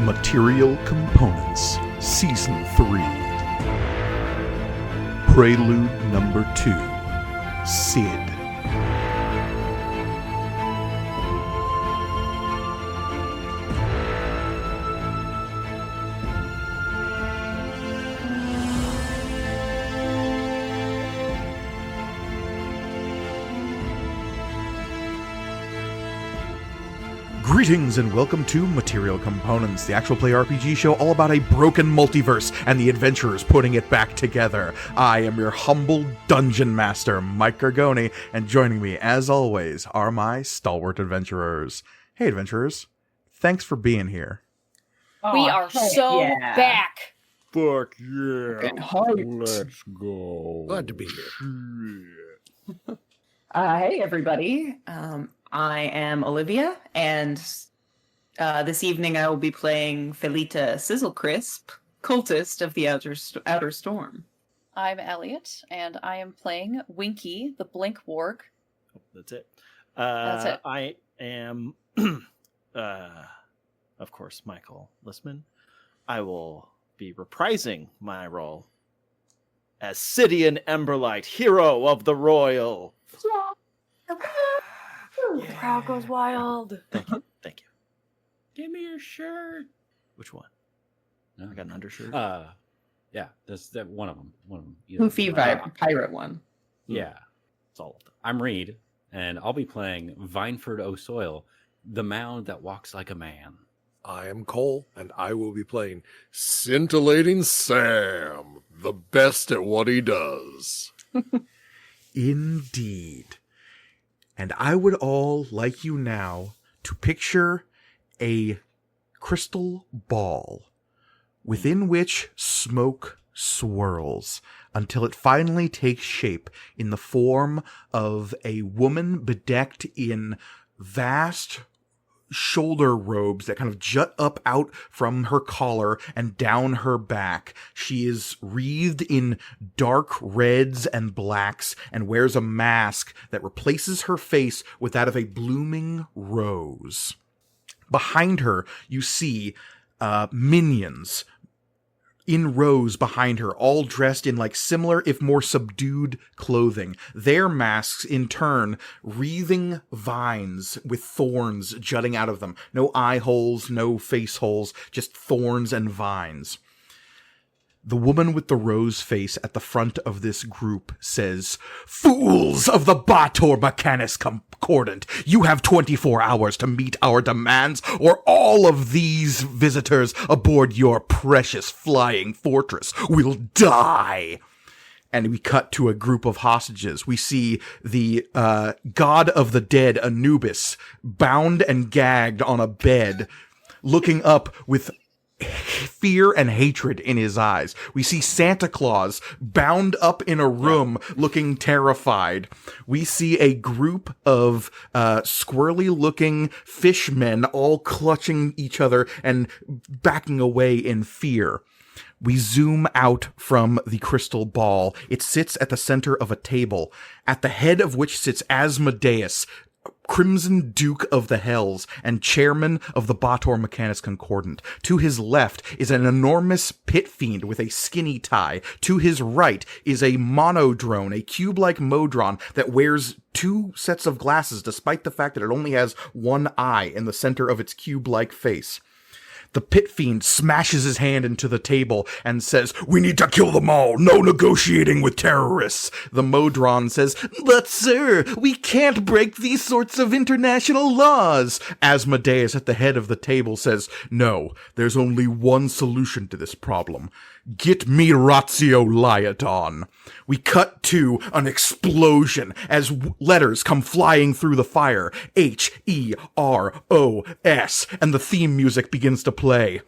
Material Components, Season 3. Prelude number 2, Sid. Greetings and welcome to Material Components, the actual play RPG show all about a broken multiverse and the adventurers putting it back together. I am your humble dungeon master, Mike Gargoni, and joining me, as always, are my stalwart adventurers. Hey, adventurers. Thanks for being here. We are back. Fuck yeah. Let's go. Glad to be here. Hey, everybody. I am Olivia, and this evening I will be playing Felita Sizzlecrisp, cultist of the Outer Storm. I'm Elliot, and I am playing Winky, the Blink Warg. Oh, that's it. That's it. I am, of course, Michael Listman. I will be reprising my role as Sidian Emberlight, hero of the Royal. The crowd goes wild. Thank you. Give me your shirt. Which one? No. I got an undershirt. Yeah, that's that one of them. Poofy pirate one. Yeah, It's all of them. I'm Reed, and I'll be playing Vineford O'Soil, the mound that walks like a man. I am Cole, and I will be playing Scintillating Sam, the best at what he does. Indeed. And I would all like you now to picture a crystal ball within which smoke swirls until it finally takes shape in the form of a woman bedecked in vast shoulder robes that kind of jut up out from her collar and down her back. She is wreathed in dark reds and blacks and wears a mask that replaces her face with that of a blooming rose. Behind her, you see minions in rows behind her, all dressed in like similar, if more subdued clothing. Their masks, in turn, wreathing vines with thorns jutting out of them. No eye holes, no face holes, just thorns and vines. The woman with the rose face at the front of this group says, "Fools of the Bator Mechanis Concordant, you have 24 hours to meet our demands, or all of these visitors aboard your precious flying fortress will die." And we cut to a group of hostages. We see the god of the dead, Anubis, bound and gagged on a bed, looking up with fear and hatred in his eyes. We see Santa Claus bound up in a room looking terrified. We see a group of squirrely looking fishmen all clutching each other and backing away in fear. We zoom out from the crystal ball. It sits at the center of a table, at the head of which sits Asmodeus, Crimson Duke of the Hells and chairman of the Bator Mechanis Concordant. To his left is an enormous pit fiend with a skinny tie. To his right is a monodrone, a cube-like modron that wears two sets of glasses despite the fact that it only has one eye in the center of its cube-like face. The pit fiend smashes his hand into the table and says, "We need to kill them all. No negotiating with terrorists." The Modron says, "But sir, we can't break these sorts of international laws." Asmodeus at the head of the table says, "No, there's only one solution to this problem. Get me Ratio Liaton." We cut to an explosion as letters come flying through the fire. H-E-R-O-S. And the theme music begins to play.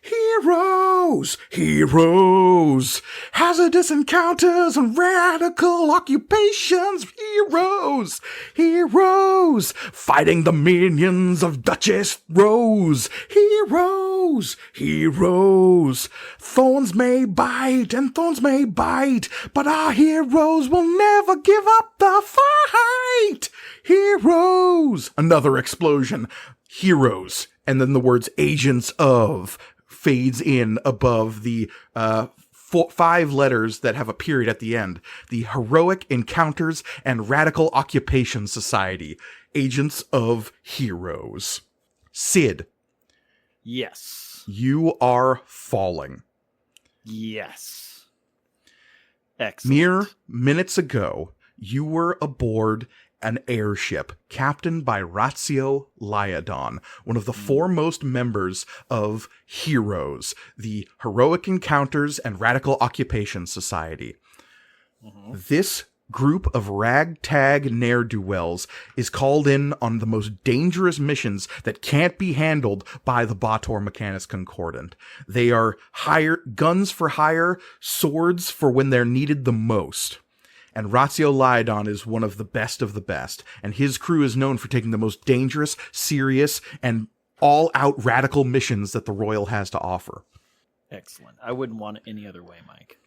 "Here Heroes, heroes, hazardous encounters and radical occupations. Heroes, heroes, fighting the minions of Duchess Rose. Heroes, heroes, thorns may bite and thorns may bite, but our heroes will never give up the fight. Heroes, another explosion. Heroes, and then the words Agents of fades in above the 5 letters that have a period at the end. The Heroic Encounters and Radical Occupation Society. Agents of Heroes. Sid, Yes. you are falling. Yes. Excellent. Mere minutes ago, you were aboard an airship captained by Ratio Lyodon, one of the foremost members of HEROES, the Heroic Encounters and Radical Occupation Society. This group of ragtag ne'er-do-wells is called in on the most dangerous missions that can't be handled by the Bator Mechanus Concordant. They are guns for hire, swords for when they're needed the most. And Ratio Lyodon is one of the best, and his crew is known for taking the most dangerous, serious, and all-out radical missions that the Royal has to offer. Excellent. I wouldn't want it any other way, Mike.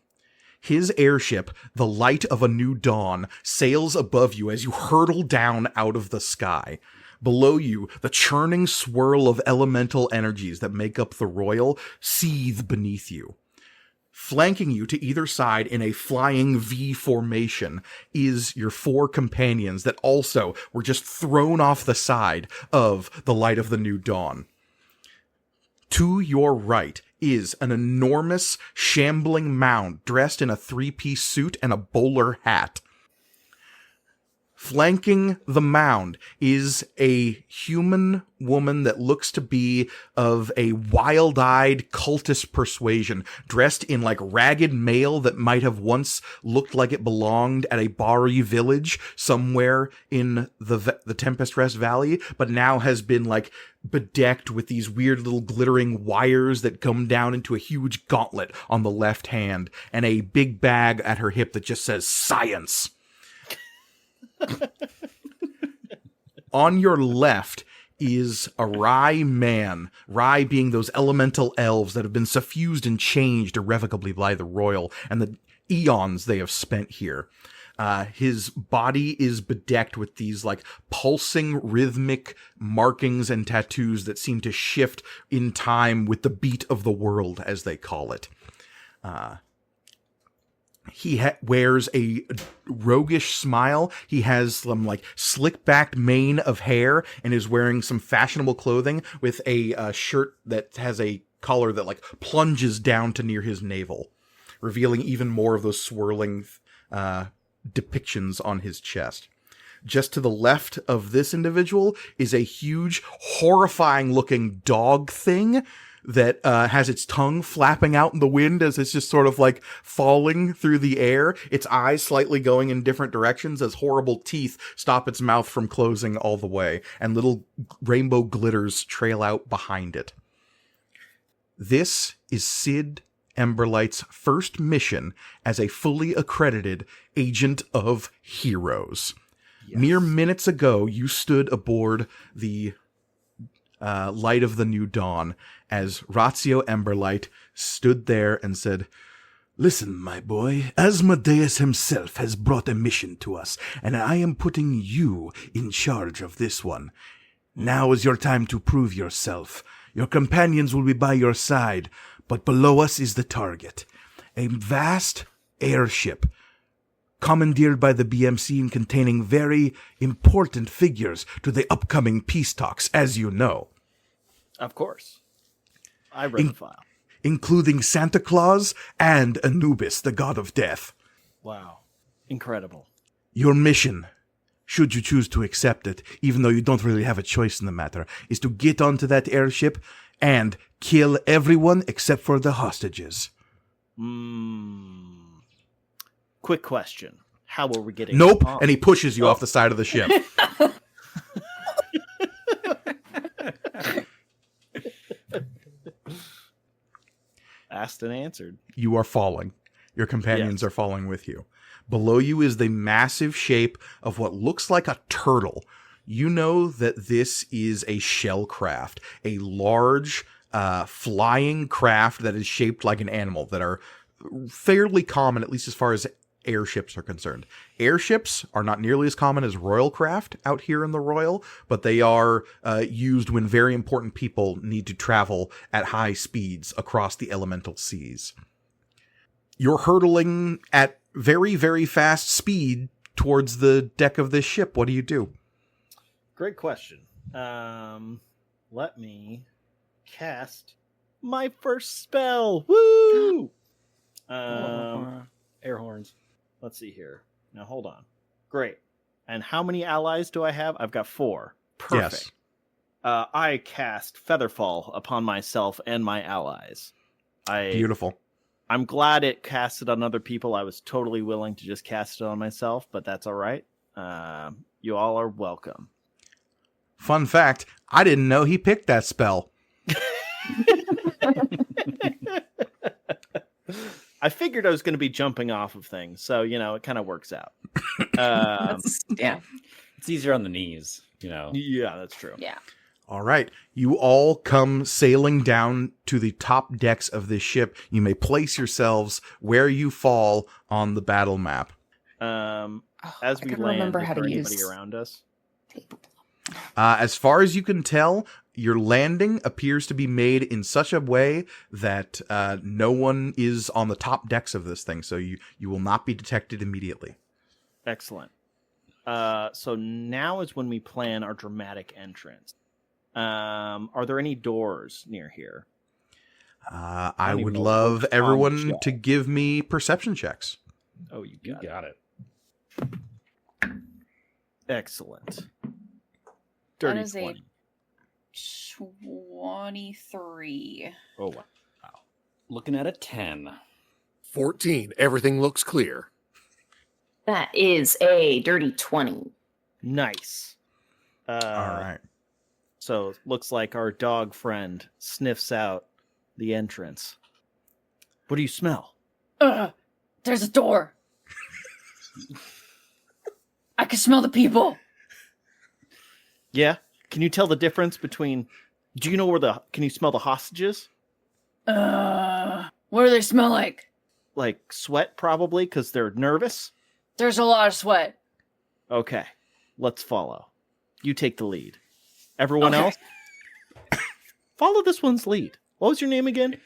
His airship, the Light of a New Dawn, sails above you as you hurtle down out of the sky. Below you, the churning swirl of elemental energies that make up the Royal seethe beneath you. Flanking you to either side in a flying V formation is your 4 companions that also were just thrown off the side of the Light of the New Dawn. To your right is an enormous, shambling mound dressed in a 3-piece suit and a bowler hat. Flanking the mound is a human woman that looks to be of a wild-eyed cultist persuasion, dressed in like ragged mail that might have once looked like it belonged at a Bari village somewhere in the Tempest Rest Valley, but now has been like bedecked with these weird little glittering wires that come down into a huge gauntlet on the left hand, and a big bag at her hip that just says science. On your left is a Rye man, Rye being those elemental elves that have been suffused and changed irrevocably by the Royal and the eons they have spent here. His body is bedecked with these like pulsing rhythmic markings and tattoos that seem to shift in time with the beat of the world, as they call it. He wears a roguish smile. He has some like slick-backed mane of hair and is wearing some fashionable clothing with a shirt that has a collar that like plunges down to near his navel, revealing even more of those swirling depictions on his chest. Just to the left of this individual is a huge, horrifying-looking dog thing that has its tongue flapping out in the wind as it's just sort of like falling through the air, its eyes slightly going in different directions as horrible teeth stop its mouth from closing all the way, and little rainbow glitters trail out behind it. This is Sid Emberlight's first mission as a fully accredited Agent of Heroes. Yes. Mere minutes ago, you stood aboard the Light of the New Dawn as Ratio Emberlight stood there and said, "Listen, my boy, Asmodeus himself has brought a mission to us, and I am putting you in charge of this one. Now is your time to prove yourself. Your companions will be by your side, but below us is the target. A vast airship commandeered by the BMC and containing very important figures to the upcoming peace talks, as you know. Of course. I read the file. Including Santa Claus and Anubis, the god of death. Wow. Incredible. Your mission, should you choose to accept it, even though you don't really have a choice in the matter, is to get onto that airship and kill everyone except for the hostages." Quick question. How are we getting Nope, on? and he pushes you off the side of the ship. Asked and answered. You are falling. Your companions are falling with you. Below you is the massive shape of what looks like a turtle. You know that this is a shell craft, a large flying craft that is shaped like an animal, that are fairly common, at least as far as airships are concerned. Airships are not nearly as common as royal craft out here in the Royal, but they are used when very important people need to travel at high speeds across the elemental seas. You're hurtling at very, very fast speed towards the deck of this ship. What do you do? Great question. Let me cast my first spell. Woo! Air horns. Let's see here. Now, hold on. Great. And how many allies do I have? I've got 4. Perfect. Yes. I cast Featherfall upon myself and my allies. Beautiful. I'm glad it casted on other people. I was totally willing to just cast it on myself, but that's all right. You all are welcome. Fun fact, I didn't know he picked that spell. I figured I was going to be jumping off of things, so, it kind of works out. Yeah. It's easier on the knees, Yeah, that's true. Yeah. All right. You all come sailing down to the top decks of this ship. You may place yourselves where you fall on the battle map. As we gotta land, remember is how to there anybody use- around us? As far as you can tell, your landing appears to be made in such a way that no one is on the top decks of this thing, so you will not be detected immediately. Excellent. So now is when we plan our dramatic entrance. Are there any doors near here? I even would know love which everyone bombshell. to give me perception checks. Oh, you You got, got it. Excellent. That Dirty is a 20. 23. Oh, wow. Looking at a 10. 14. Everything looks clear. That is a dirty 20. Nice. All right. So looks like our dog friend sniffs out the entrance. What do you smell? There's a door. I can smell the people. Yeah. Can you tell the difference between? Do you know where Can you smell the hostages? What do they smell like? Like sweat, probably, because they're nervous. There's a lot of sweat. Okay, let's follow. You take the lead. Everyone Okay. else, follow this one's lead. What was your name again?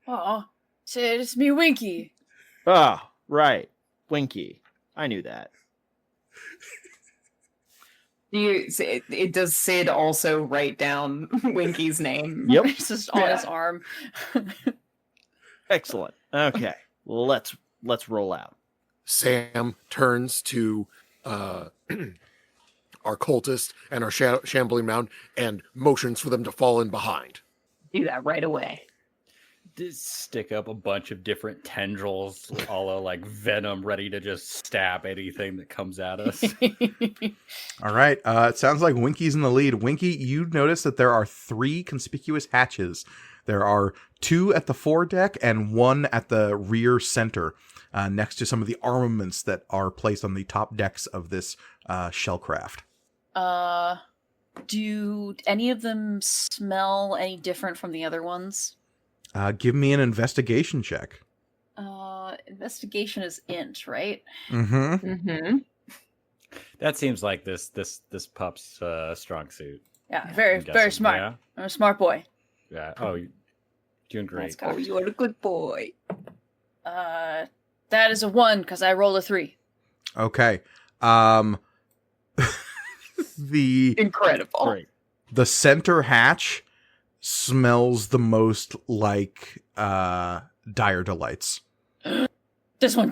Oh, it's me, Winky. Ah, right, Winky. I knew that. Does Sid also write down Winky's name? Yep. It's just on his arm. Excellent. Okay, let's roll out. Sam turns to our cultist and our shambling mound and motions for them to fall in behind. Do that right away. Just stick up a bunch of different tendrils, all like venom, ready to just stab anything that comes at us. All right. It sounds like Winky's in the lead. Winky, you notice that there are 3 conspicuous hatches. There are 2 at the foredeck and 1 at the rear center, next to some of the armaments that are placed on the top decks of this shellcraft. Do any of them smell any different from the other ones? Give me an investigation check. Investigation is int, right? Mm-hmm. Mm-hmm. That seems like this pup's strong suit. Yeah, I'm very guessing. smart. Yeah. I'm a smart boy. Yeah. Oh, you're doing great. That's Oh, you are a good boy. That is a 1 because I rolled a 3. Okay. The Incredible. Great. the center hatch smells the most like Dire Delights. This one.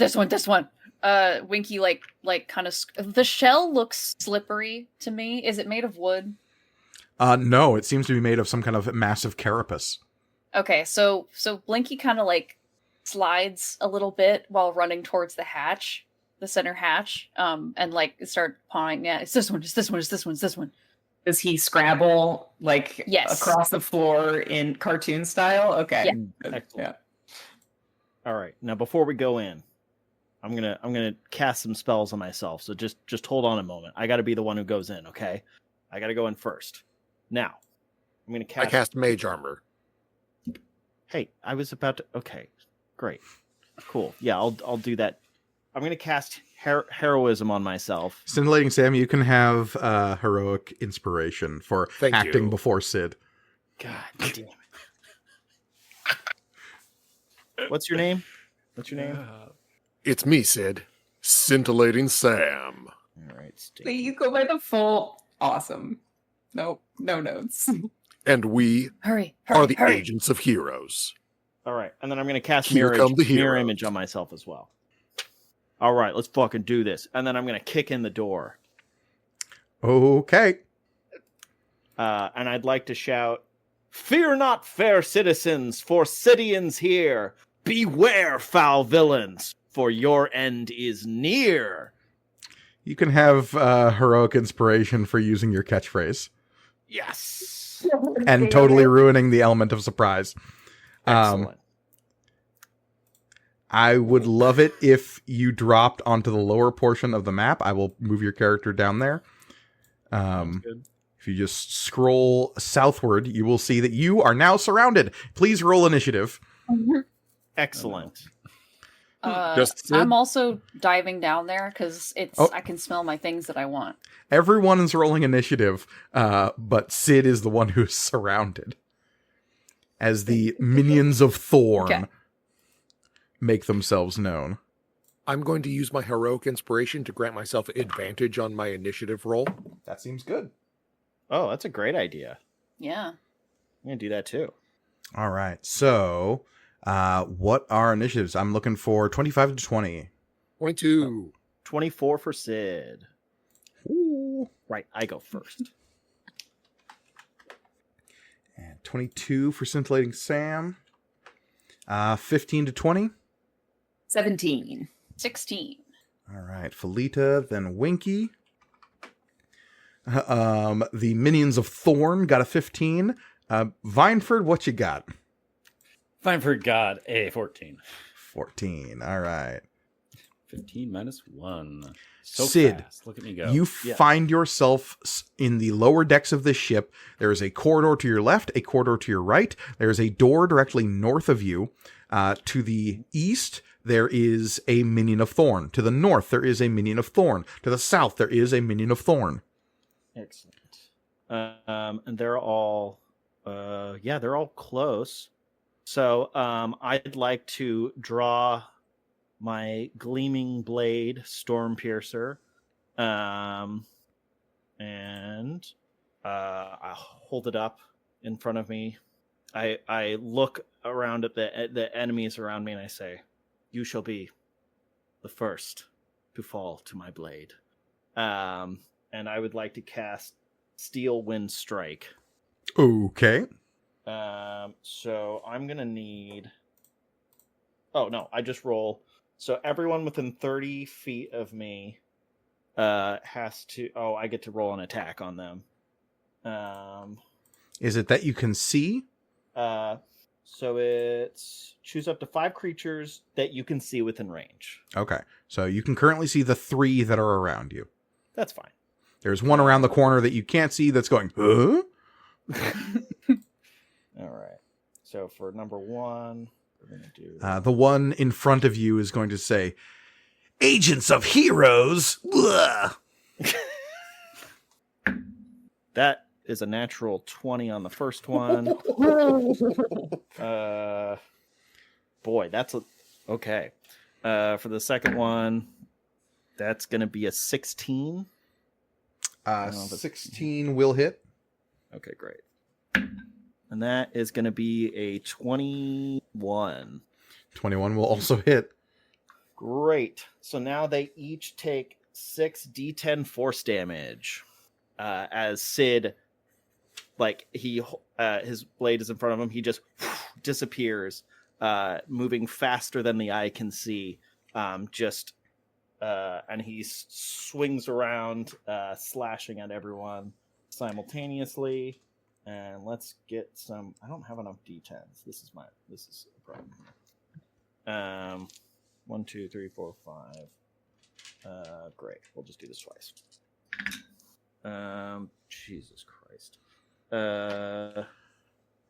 Winky, kind of. The shell looks slippery to me. Is it made of wood? No, it seems to be made of some kind of massive carapace. Okay, so Blinky kind of slides a little bit while running towards the hatch, the center hatch, and start pawing. Yeah, it's this one. Does he scrabble Yes. across the floor in cartoon style? Okay. Yeah. Excellent. Yeah. All right. Now, before we go in, I'm gonna cast some spells on myself. So just hold on a moment. I got to be the one who goes in. Okay. I got to go in first. Now, I'm gonna I cast Mage Armor. Hey, I was about to. Okay, great, cool. Yeah, I'll do that. I'm gonna cast heroism on myself. Scintillating Sam, you can have heroic inspiration for Thank acting you. before Sid. God damn it. What's your name? What's your name? It's me, Sid. Scintillating Sam. All right, Stinky. Please go by the full. Awesome. Nope, no notes. And we Hurry, are the hurry. Agents of H.E.R.O.S. All right, and then I'm gonna cast Here come the mirror heroes. image on myself as well. All right, let's fucking do this. And then I'm gonna kick in the door. Okay. And I'd like to shout, "Fear not, fair citizens, for Sidians here. Beware, foul villains, for your end is near." You can have heroic inspiration for using your catchphrase Yes. and totally ruining the element of surprise. Excellent. I would love it if you dropped onto the lower portion of the map. I will move your character down there. Good. If you just scroll southward, you will see that you are now surrounded. Please roll initiative. Excellent. Just Sid? I'm also diving down there because Oh. I can smell my things that I want. Everyone is rolling initiative, but Sid is the one who is surrounded. As the Minions of Thorn Okay. make themselves known. I'm going to use my heroic inspiration to grant myself advantage on my initiative roll. That seems good. Oh, that's a great idea. Yeah. I'm gonna do that too. All right. So, what are initiatives? I'm looking for 25 to 20. 22. 24 for Sid. Ooh. Right, I go first. And 22 for Scintillating Sam. 15 to 20. 17. 16. All right. Felita, then Winky. The Minions of Thorn got a 15. Vineford, what you got? Fine for God, a 14. 14. All right. 15 minus 1. So Sid, fast. Look at me go. You find yourself in the lower decks of this ship. There is a corridor to your left, a corridor to your right. There is a door directly north of you. To the east, there is a Minion of Thorn. To the north, there is a Minion of Thorn. To the south, there is a Minion of Thorn. Excellent. And they're all, they're all close. So I'd like to draw my gleaming blade, Stormpiercer, and I hold it up in front of me. I look around at the enemies around me, and I say, "You shall be the first to fall to my blade." And I would like to cast Steel Wind Strike. Okay. So I'm gonna need. Oh no! I just roll. So everyone within 30 feet of me has to. Oh, I get to roll an attack on them. Is it that you can see? So it's choose up to 5 creatures that you can see within range. Okay. So you can currently see the 3 that are around you. That's fine. There's one around the corner that you can't see that's going, huh? All right. So for number 1, we're gonna do. The one in front of you is going to say, Agents of H.E.R.O.S. Blah. That is a natural 20 on the first one. Boy, that's okay. For the second one, that's going to be a 16. 16 will hit. Okay, great. And that is going to be a 21. 21 will also hit. Great. So now they each take 6d10 force damage. As Sid, like his blade is in front of him, he just disappears, moving faster than the eye can see. And he swings around, slashing at everyone simultaneously. And let's get some. I don't have enough d10s. This is a problem. 1, 2, 3, 4, 5. Great. We'll just do this twice. Jesus Christ.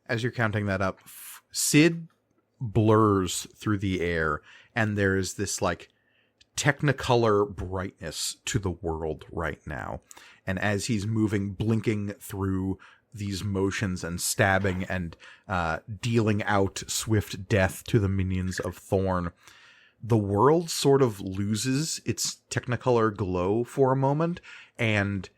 As you're counting that up, Sid blurs through the air, and there's this like technicolor brightness to the world right now. And as he's moving, blinking through these motions and stabbing and dealing out swift death to the minions of Thorn, the world sort of loses its technicolor glow for a moment, and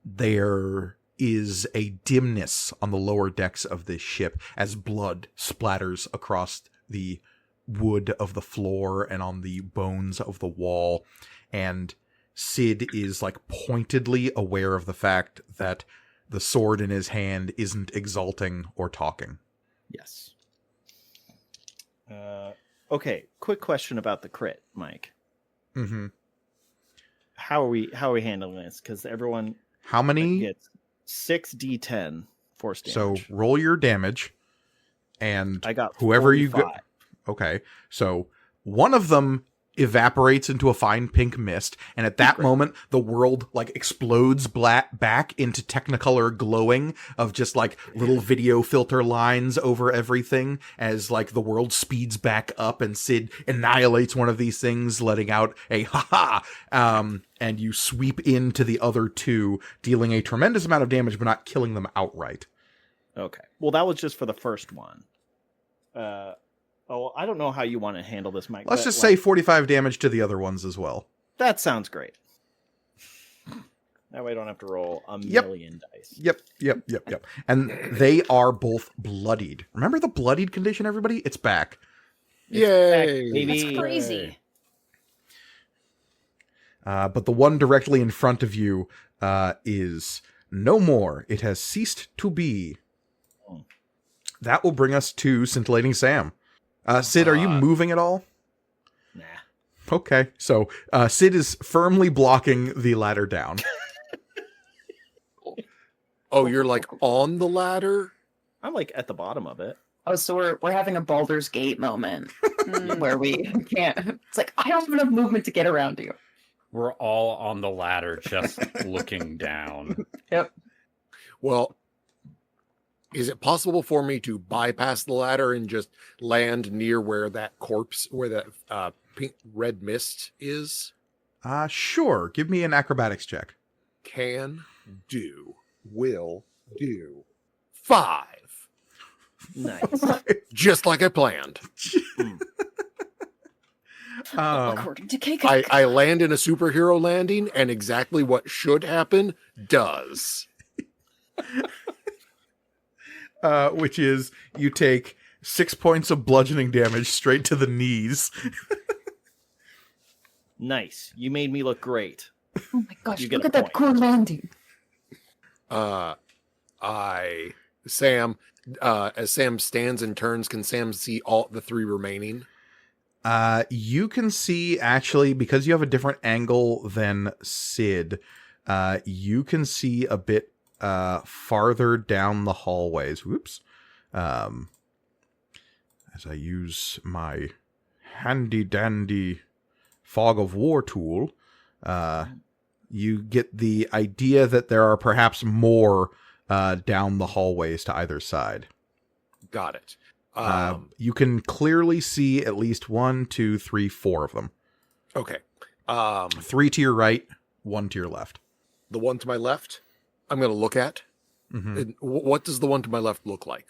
there is a dimness on the lower decks of this ship as blood splatters across the wood of the floor and on the bones of the wall. And Sid is like pointedly aware of the fact that the sword in his hand isn't exulting or talking. Yes. Okay, quick question about the crit, Mike. Mm-hmm. How are we handling this? Because everyone How many? gets 6d10 force So damage. roll your damage, and I got whoever you 45. go. Okay, so one of them evaporates into a fine pink mist, and at that moment the world like explodes back into technicolor glowing of just like little video filter lines over everything as like the world speeds back up, and Sid annihilates one of these things, letting out a ha-ha, and you sweep into the other two, dealing a tremendous amount of damage but not killing them outright. Okay. Well, that was just for the first one. I don't know how you want to handle this, Mike. Let's but, just say 45 damage to the other ones as well. that sounds great. That way I don't have to roll a Yep. million dice. Yep. And they are both bloodied. Remember the bloodied condition, everybody? It's back. Yay! Maybe That's crazy. But the one directly in front of you is no more. It has ceased to be. That will bring us to Scintillating Sam. Sid, are you moving at all? Nah. Okay, so Sid is firmly blocking the ladder down. Oh, you're like on the ladder? I'm like at the bottom of it. Oh, so we're having a Baldur's Gate moment where we can't. It's like I don't have enough movement to get around you. We're all on the ladder, just looking down. Yep. Well, is it possible for me to bypass the ladder and just land near where that corpse, where that pink red mist is? Sure. Give me an acrobatics check. Can do. Will do. 5. Nice. Just like I planned. According to KK. I land in a superhero landing, and exactly what should happen does. Which is you take 6 points of bludgeoning damage straight to the knees. Nice. You made me look great. Oh my gosh! You get Look a at that cool landing. Sam, as Sam stands and turns, can Sam see all the 3 remaining? You can see, actually, because you have a different angle than Sid, you can see a bit farther down the hallways. Whoops. As I use my handy-dandy fog of war tool, you get the idea that there are perhaps more down the hallways to either side. Got it. You can clearly see at least 1, 2, 3, 4 of them. Okay. 3 to your right, 1 to your left. The one to my left, I'm going to look at. Mm-hmm. And what does the one to my left look like?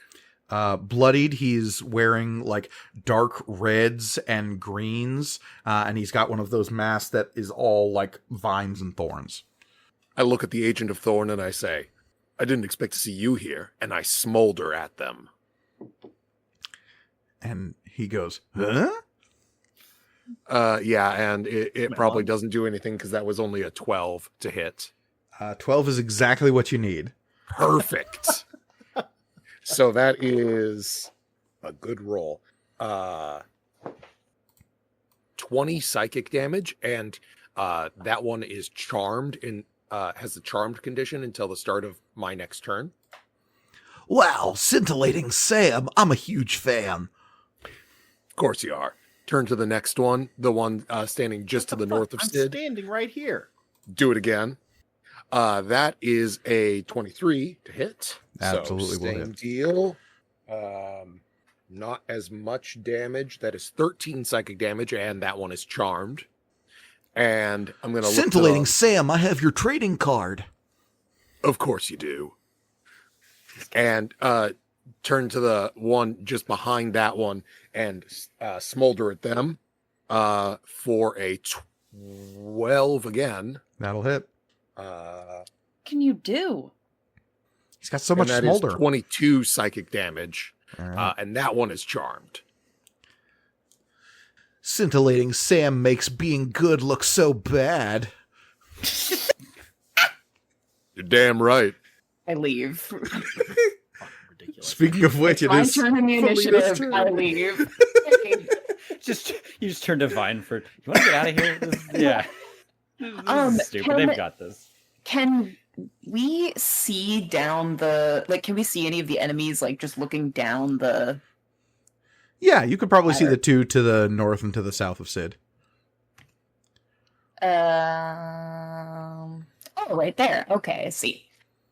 Bloodied. He's wearing like dark reds and greens, and he's got one of those masks that is all like vines and thorns. I look at the Agent of Thorn and I say, I didn't expect to see you here, and I smolder at them. And he goes, huh? Yeah, and it probably doesn't do anything because that was only a 12 to hit. 12 is exactly what you need. Perfect. So that is a good roll. 20 psychic damage, and that one is charmed and has the charmed condition until the start of my next turn. Wow, Scintillating Sam, I'm a huge fan. Of course you are. Turn to the next one, the one standing just to the north of I'm Sid. standing right here. Do it again. That is a 23 to hit. Absolutely so will same hit. deal. Not as much damage. That is 13 psychic damage, and that one is charmed. And I'm going to look Scintillating Sam, I have your trading card. Of course you do. And turn to the one just behind that one and smolder at them for a 12 again. That'll hit. Can you do? He's got so much and that is smolder. 22 psychic damage. All right. And that one is charmed. Scintillating Sam makes being good look so bad. You're damn right. I leave. Ridiculous. Speaking of which, it My is turn in the Felita's initiative. turn. I leave. You just turn to Vineford. You want to get out of here? Yeah. This is stupid. They've got this. Can we see down the can we see any of the enemies just looking down the Yeah, you could probably see Ladder. the two to the north and to the south of Sid. oh, right there. Okay, I see.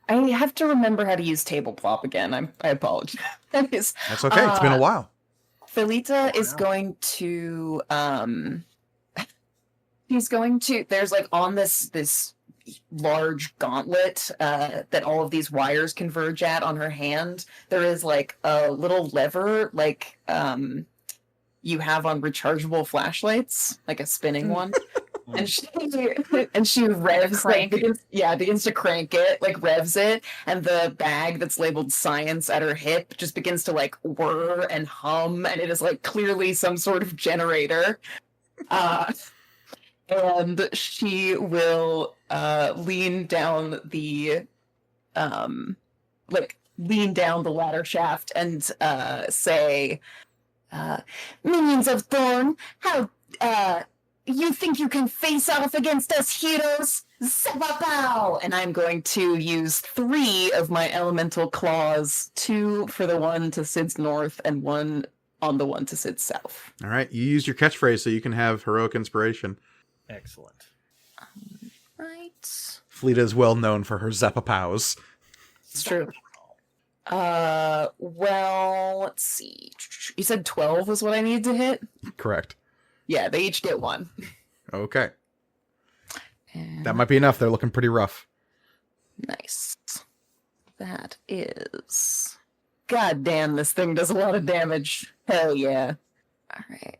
I have to remember how to use tabletop again. I apologize. That's okay. It's been a while. Felita is going to he's going to there's on this large gauntlet that all of these wires converge at on her hand. There is a little lever you have on rechargeable flashlights, a spinning one. And she revs begins to crank it, revs it, and the bag that's labeled science at her hip just begins to whir and hum, and it is clearly some sort of generator. And she will lean down the ladder shaft and say, "Minions of Thorn, how you think you can face off against us heroes? Zabapow!" And I'm going to use 3 of my elemental claws, 2 for the one to Sid's north and 1 on the one to Sid's south. All right, you used your catchphrase so you can have heroic inspiration. Excellent. Right. Felita is well known for her Zappapows. It's true. Well, let's see. You said 12 was what I needed to hit? Correct. Yeah, they each get 1. Okay. And That might be enough. They're looking pretty rough. nice. That is... God damn, this thing does a lot of damage. Hell yeah. Alright.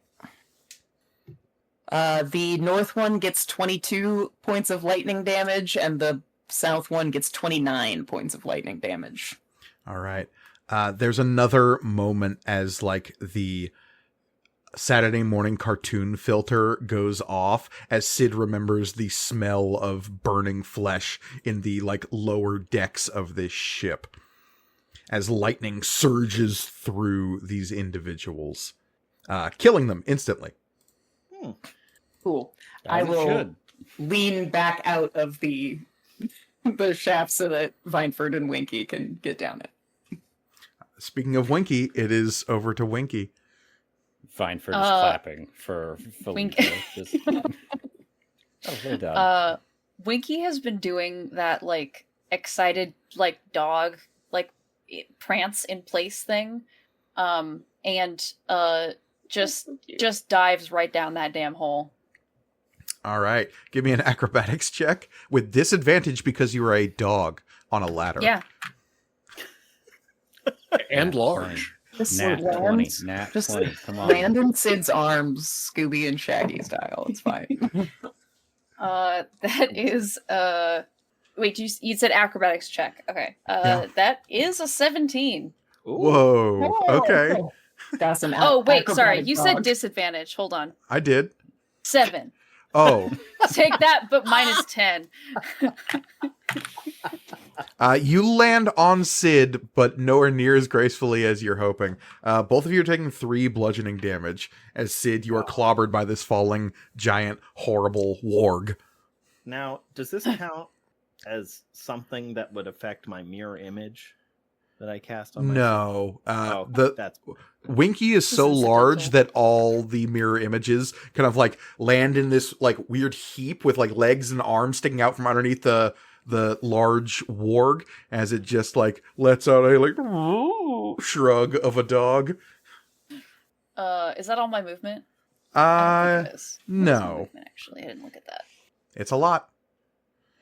The north one gets 22 points of lightning damage, and the south one gets 29 points of lightning damage. All right. There's another moment as the Saturday morning cartoon filter goes off as Sid remembers the smell of burning flesh in the lower decks of this ship as lightning surges through these individuals, killing them instantly. Cool. As I it will should. lean back out of the shaft so that Vineford and Winky can get down it. Speaking of Winky, it is over to Winky. Vineford is clapping for Wink- Felita. Just... oh, well done. Winky has been doing that excited dog prance in place thing, and just dives right down that damn hole. All right. Give me an acrobatics check with disadvantage because you are a dog on a ladder. Yeah. And Nat large. This Nat 20. lands, Nat just 20. Come on. land in Sid's arms, Scooby and Shaggy style. It's fine. That is wait, you said acrobatics check. Okay. Yeah. That is a 17. Whoa. Okay. Got some Oh, wait, sorry. acrobatic You said dog. disadvantage. Hold on. I did. 7. Oh. Take that, but minus 10. You land on Sid, but nowhere near as gracefully as you're hoping. Both of you are taking 3 bludgeoning damage. As Sid, you are clobbered by this falling, giant, horrible warg. Now, does this count as something that would affect my mirror image? that I cast on my No. that's Winky is so This is large incidental. that all the mirror images kind of like land in this like weird heap with like legs and arms sticking out from underneath the large warg as it just like lets out a like shrug of a dog. Is that all my movement? I don't think it is. What's my No. movement, actually, I didn't look at that. It's a lot.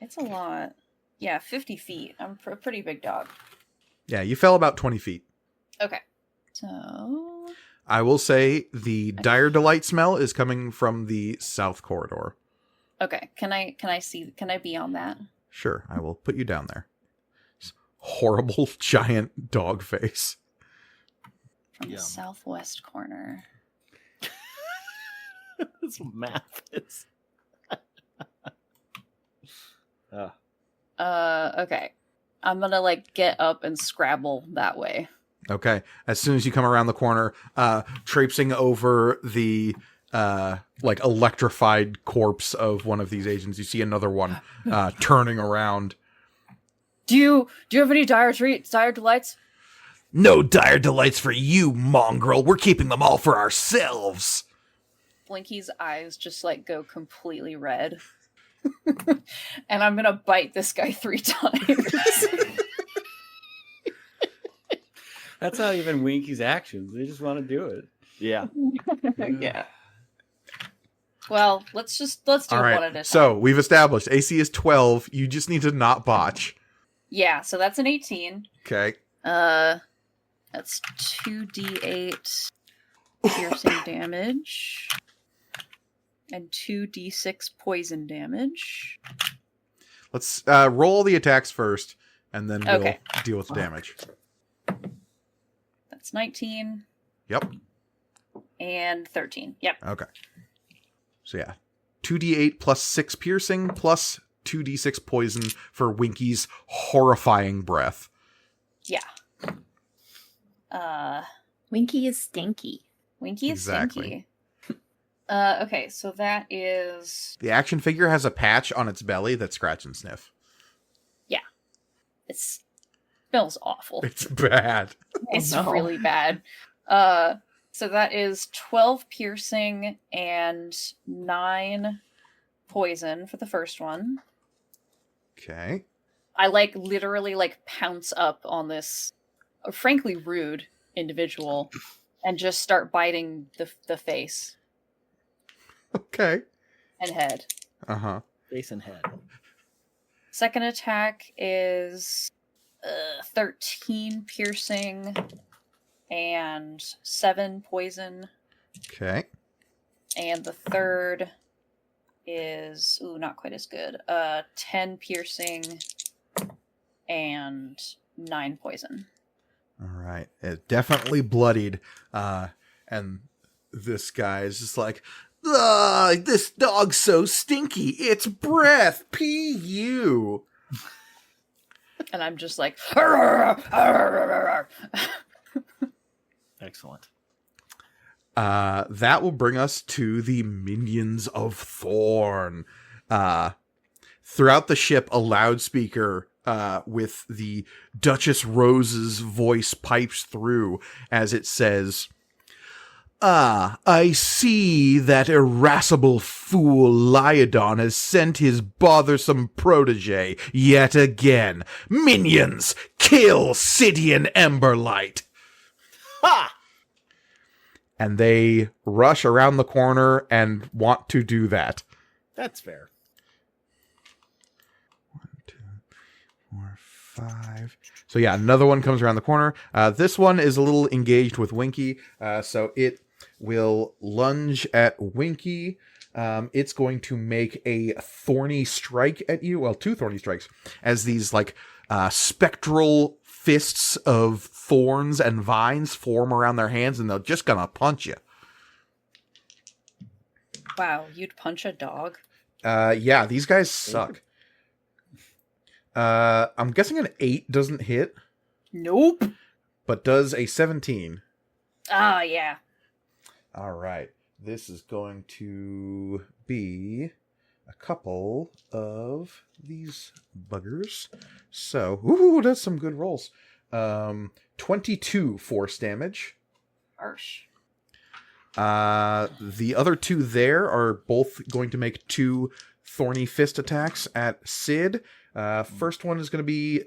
It's a lot. Yeah, 50 feet. I'm a pretty big dog. Yeah, you fell about 20 feet. Okay. So I will say the dire delight smell is coming from the south corridor. okay. Can I be on that? Sure, I will put you down there. This horrible giant dog face. From the Yum. southwest corner. That's what math is. Okay. I'm gonna like get up and scrabble that way. Okay. As soon as you come around the corner, traipsing over the like electrified corpse of one of these agents, you see another one turning around. Do you have any dire delights? No dire delights for you, mongrel. We're keeping them all for ourselves. Blinky's eyes just like go completely red. And I'm gonna bite this guy 3 times. That's not even Winky's actions. They just want to do it. Yeah. Yeah. Well, let's do All it one at a right. time. So we've established AC is 12. You just need to not botch. Yeah, so that's an 18. Okay. That's 2d8 piercing damage and 2d6 poison damage. Let's roll the attacks first, and then we'll Okay. deal with the damage. That's 19 Yep. and 13. Yep. Okay. So yeah, 2d8 plus 6 piercing plus 2d6 poison for Winky's horrifying breath. Yeah. Winky is stinky. Winky is Exactly. stinky. Okay, so that is The action figure has a patch on its belly that scratch and sniff. it smells awful. It's bad. It's no. really bad. So that is 12 piercing and 9 poison for the first one. Okay. I like literally like pounce up on this frankly rude individual and just start biting the face Okay. and head. Uh-huh. Face and head. Second attack is 13 piercing and 7 poison. Okay. And the third is not quite as good. 10 piercing and 9 poison. All right. It definitely bloodied. And this guy is just like, ugh, this dog's so stinky. It's breath. P.U. And I'm just like, Excellent. That will bring us to the Minions of Thorn. Throughout the ship, a loudspeaker with the Duchess Rose's voice pipes through as it says, I see that irascible fool Lyodon has sent his bothersome protege yet again. Minions, kill Sidian Emberlight. Ha! And they rush around the corner and want to do that. That's fair. 1, 2, 4, 5. So yeah, another one comes around the corner. This one is a little engaged with Winky, so it will lunge at Winky. It's going to make a thorny strike at you. Well, 2 thorny strikes, as these like spectral fists of thorns and vines form around their hands, and they're just gonna punch you. wow, you'd punch a dog? Yeah, these guys suck. I'm guessing an 8 doesn't hit, Nope. but does a 17. Ah, yeah. All right. This is going to be a couple of these buggers. So, ooh, that's some good rolls. 22 force damage. Harsh. The other two there are both going to make 2 thorny fist attacks at Sid. First one is going to be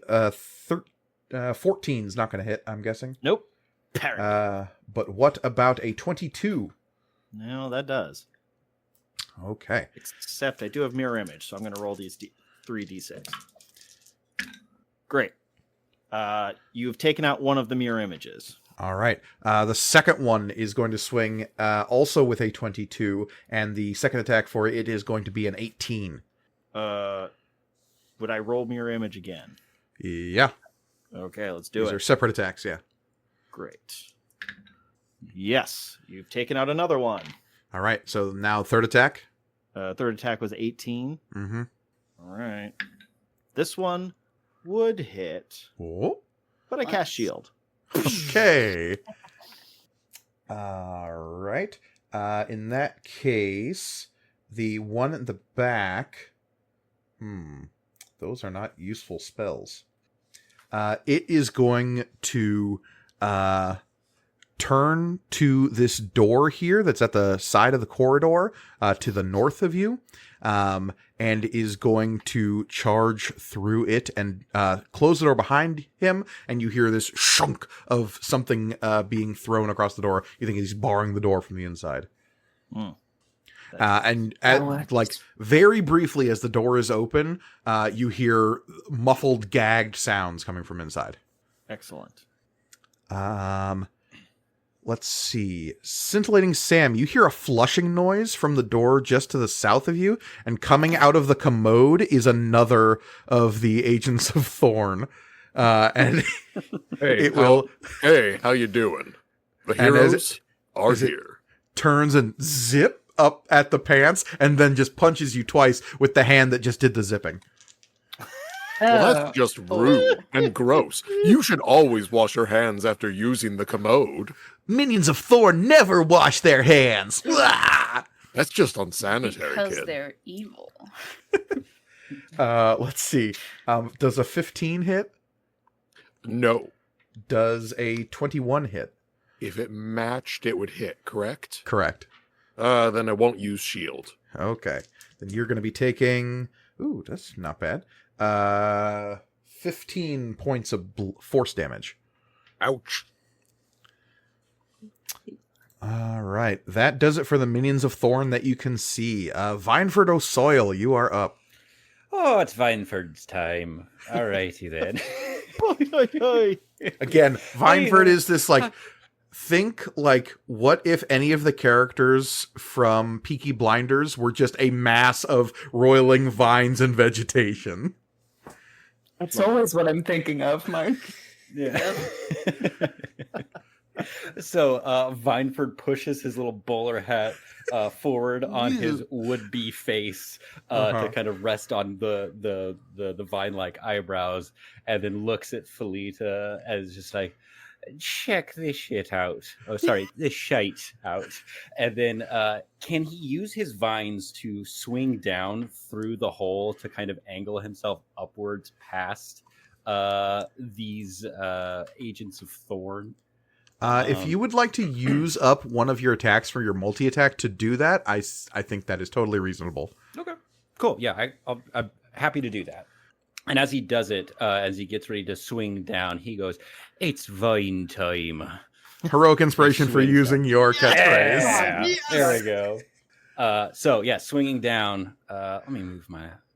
14 is not going to hit, I'm guessing. Nope. Parry. But what about a 22? No, that does. Okay. Except I do have mirror image, so I'm going to roll these 3d6. Great. You've taken out one of the mirror images. All right. The second one is going to swing also with a 22, and the second attack for it is going to be an 18. Would I roll mirror image again? Yeah. Okay, let's do These it. are separate attacks, yeah. Great. Yes, you've taken out another one. All right. So now third attack. Third attack was 18. Mm-hmm. All right. This one would hit, Oh. but I cast shield. Okay. All right. In that case, the one at the back. Those are not useful spells. It is going to turn to this door here that's at the side of the corridor to the north of you, and is going to charge through it and close the door behind him, and you hear this shunk of something being thrown across the door. You think he's barring the door from the inside. Like very briefly as the door is open, you hear muffled, gagged sounds coming from inside. Excellent. Let's see. Scintillating Sam, you hear a flushing noise from the door just to the south of you, and coming out of the commode is another of the Agents of Thorn. And Hey, it will Hey, how you doing? The And as heroes are as it- here. turns and zip up at the pants, and then just punches you twice with the hand that just did the zipping. Well, that's just rude and gross. You should always wash your hands after using the commode. Minions of Thorn never wash their hands. Blah! That's just unsanitary, Because kid. they're evil. Let's see. Does a 15 hit? No. Does a 21 hit? If it matched, it would hit, correct? Correct. Then I won't use shield. Okay. Then you're going to be taking... Ooh, that's not bad. 15 points of force damage. Ouch. All right. That does it for the Minions of Thorn that you can see. Vineford O'Soil, you are up. Oh, it's Vineford's time. Alrighty then. Again, Vineford is this, like... Think, like, what if any of the characters from Peaky Blinders were just a mass of roiling vines and vegetation? That's always what I'm thinking of, Mark. Yeah. So Vineford pushes his little bowler hat forward on his would-be face to kind of rest on the vine-like eyebrows, and then looks at Felita as just like, check this shit out. Oh, sorry, this shite out. And then can he use his vines to swing down through the hole to kind of angle himself upwards past these Agents of Thorn? If you would like to use up one of your attacks for your multi-attack to do that, I think that is totally reasonable. Okay, cool. Yeah, I'm happy to do that. And as he does it, as he gets ready to swing down, he goes, "It's vine time." Heroic inspiration for Swings using your catchphrase. Yeah, there we go. So yeah, swinging down. Let me move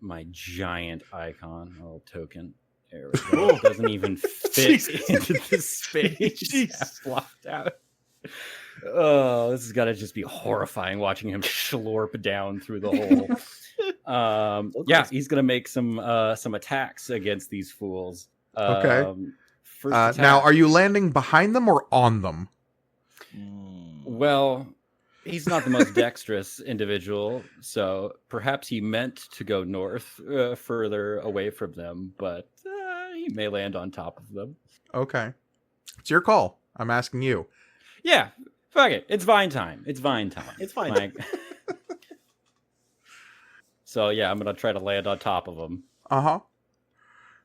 my giant icon, a little token. There we go. It doesn't even fit into this space. It's blocked out. Oh, this has got to just be horrifying watching him slurp down through the hole. Yeah, he's gonna make some attacks against these fools. Okay. First attack. Now, are you landing behind them or on them? Well, he's not the most dexterous individual, so perhaps he meant to go north, further away from them, but he may land on top of them. Okay. It's your call. I'm asking you. Yeah, fuck it. It's vine time. It's vine time. It's fine. Like... So yeah, I'm gonna try to land on top of him. Uh-huh.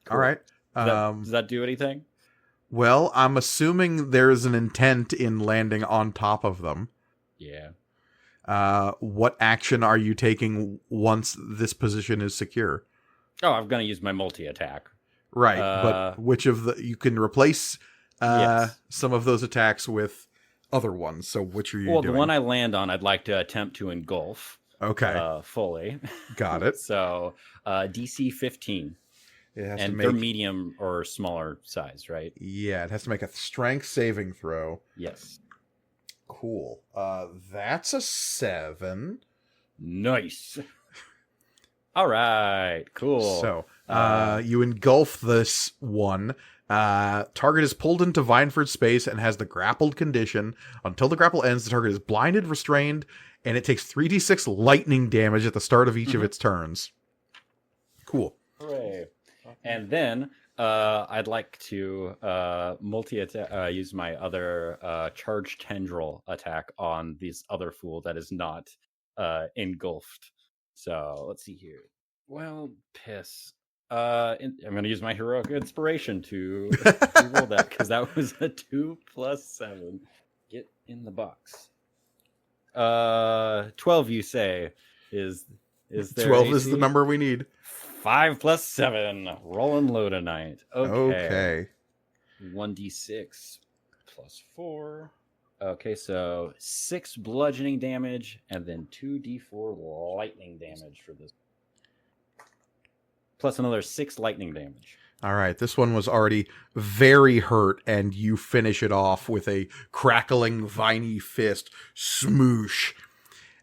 Cool. All right. Does that do anything? Well, I'm assuming there's an intent in landing on top of them. Yeah. What action are you taking once this position is secure? Oh, I'm going to use my multi-attack. Right, but which of the... You can replace Yes. some of those attacks with other ones, so which are you Well, doing? the one I land on, I'd like to attempt to engulf. Okay. Fully. Got it. So, DC 15. It has And to they're make... medium or smaller size, right? Yeah, it has to make a strength saving throw. Yes. Cool. That's a 7. Nice. All right. Cool. So, you engulf this one. Target is pulled into Vineford space and has the grappled condition. Until the grapple ends, the target is blinded, restrained, and it takes 3d6 lightning damage at the start of each of its turns. Cool. Hooray. And then I'd like to use my other charge tendril attack on this other fool that is not engulfed. So let's see here. Well, piss. I'm going to use my heroic inspiration to roll that because that was a 2 + 7. Get in the box. 12, you say, is there 12 is AC? the number we need. 5 + 7. Rolling low tonight. Okay. 1d6 + 4. Okay, so 6 bludgeoning damage and then 2d4 lightning damage for this. Plus another 6 lightning damage. All right, this one was already very hurt, and you finish it off with a crackling, viney fist smoosh.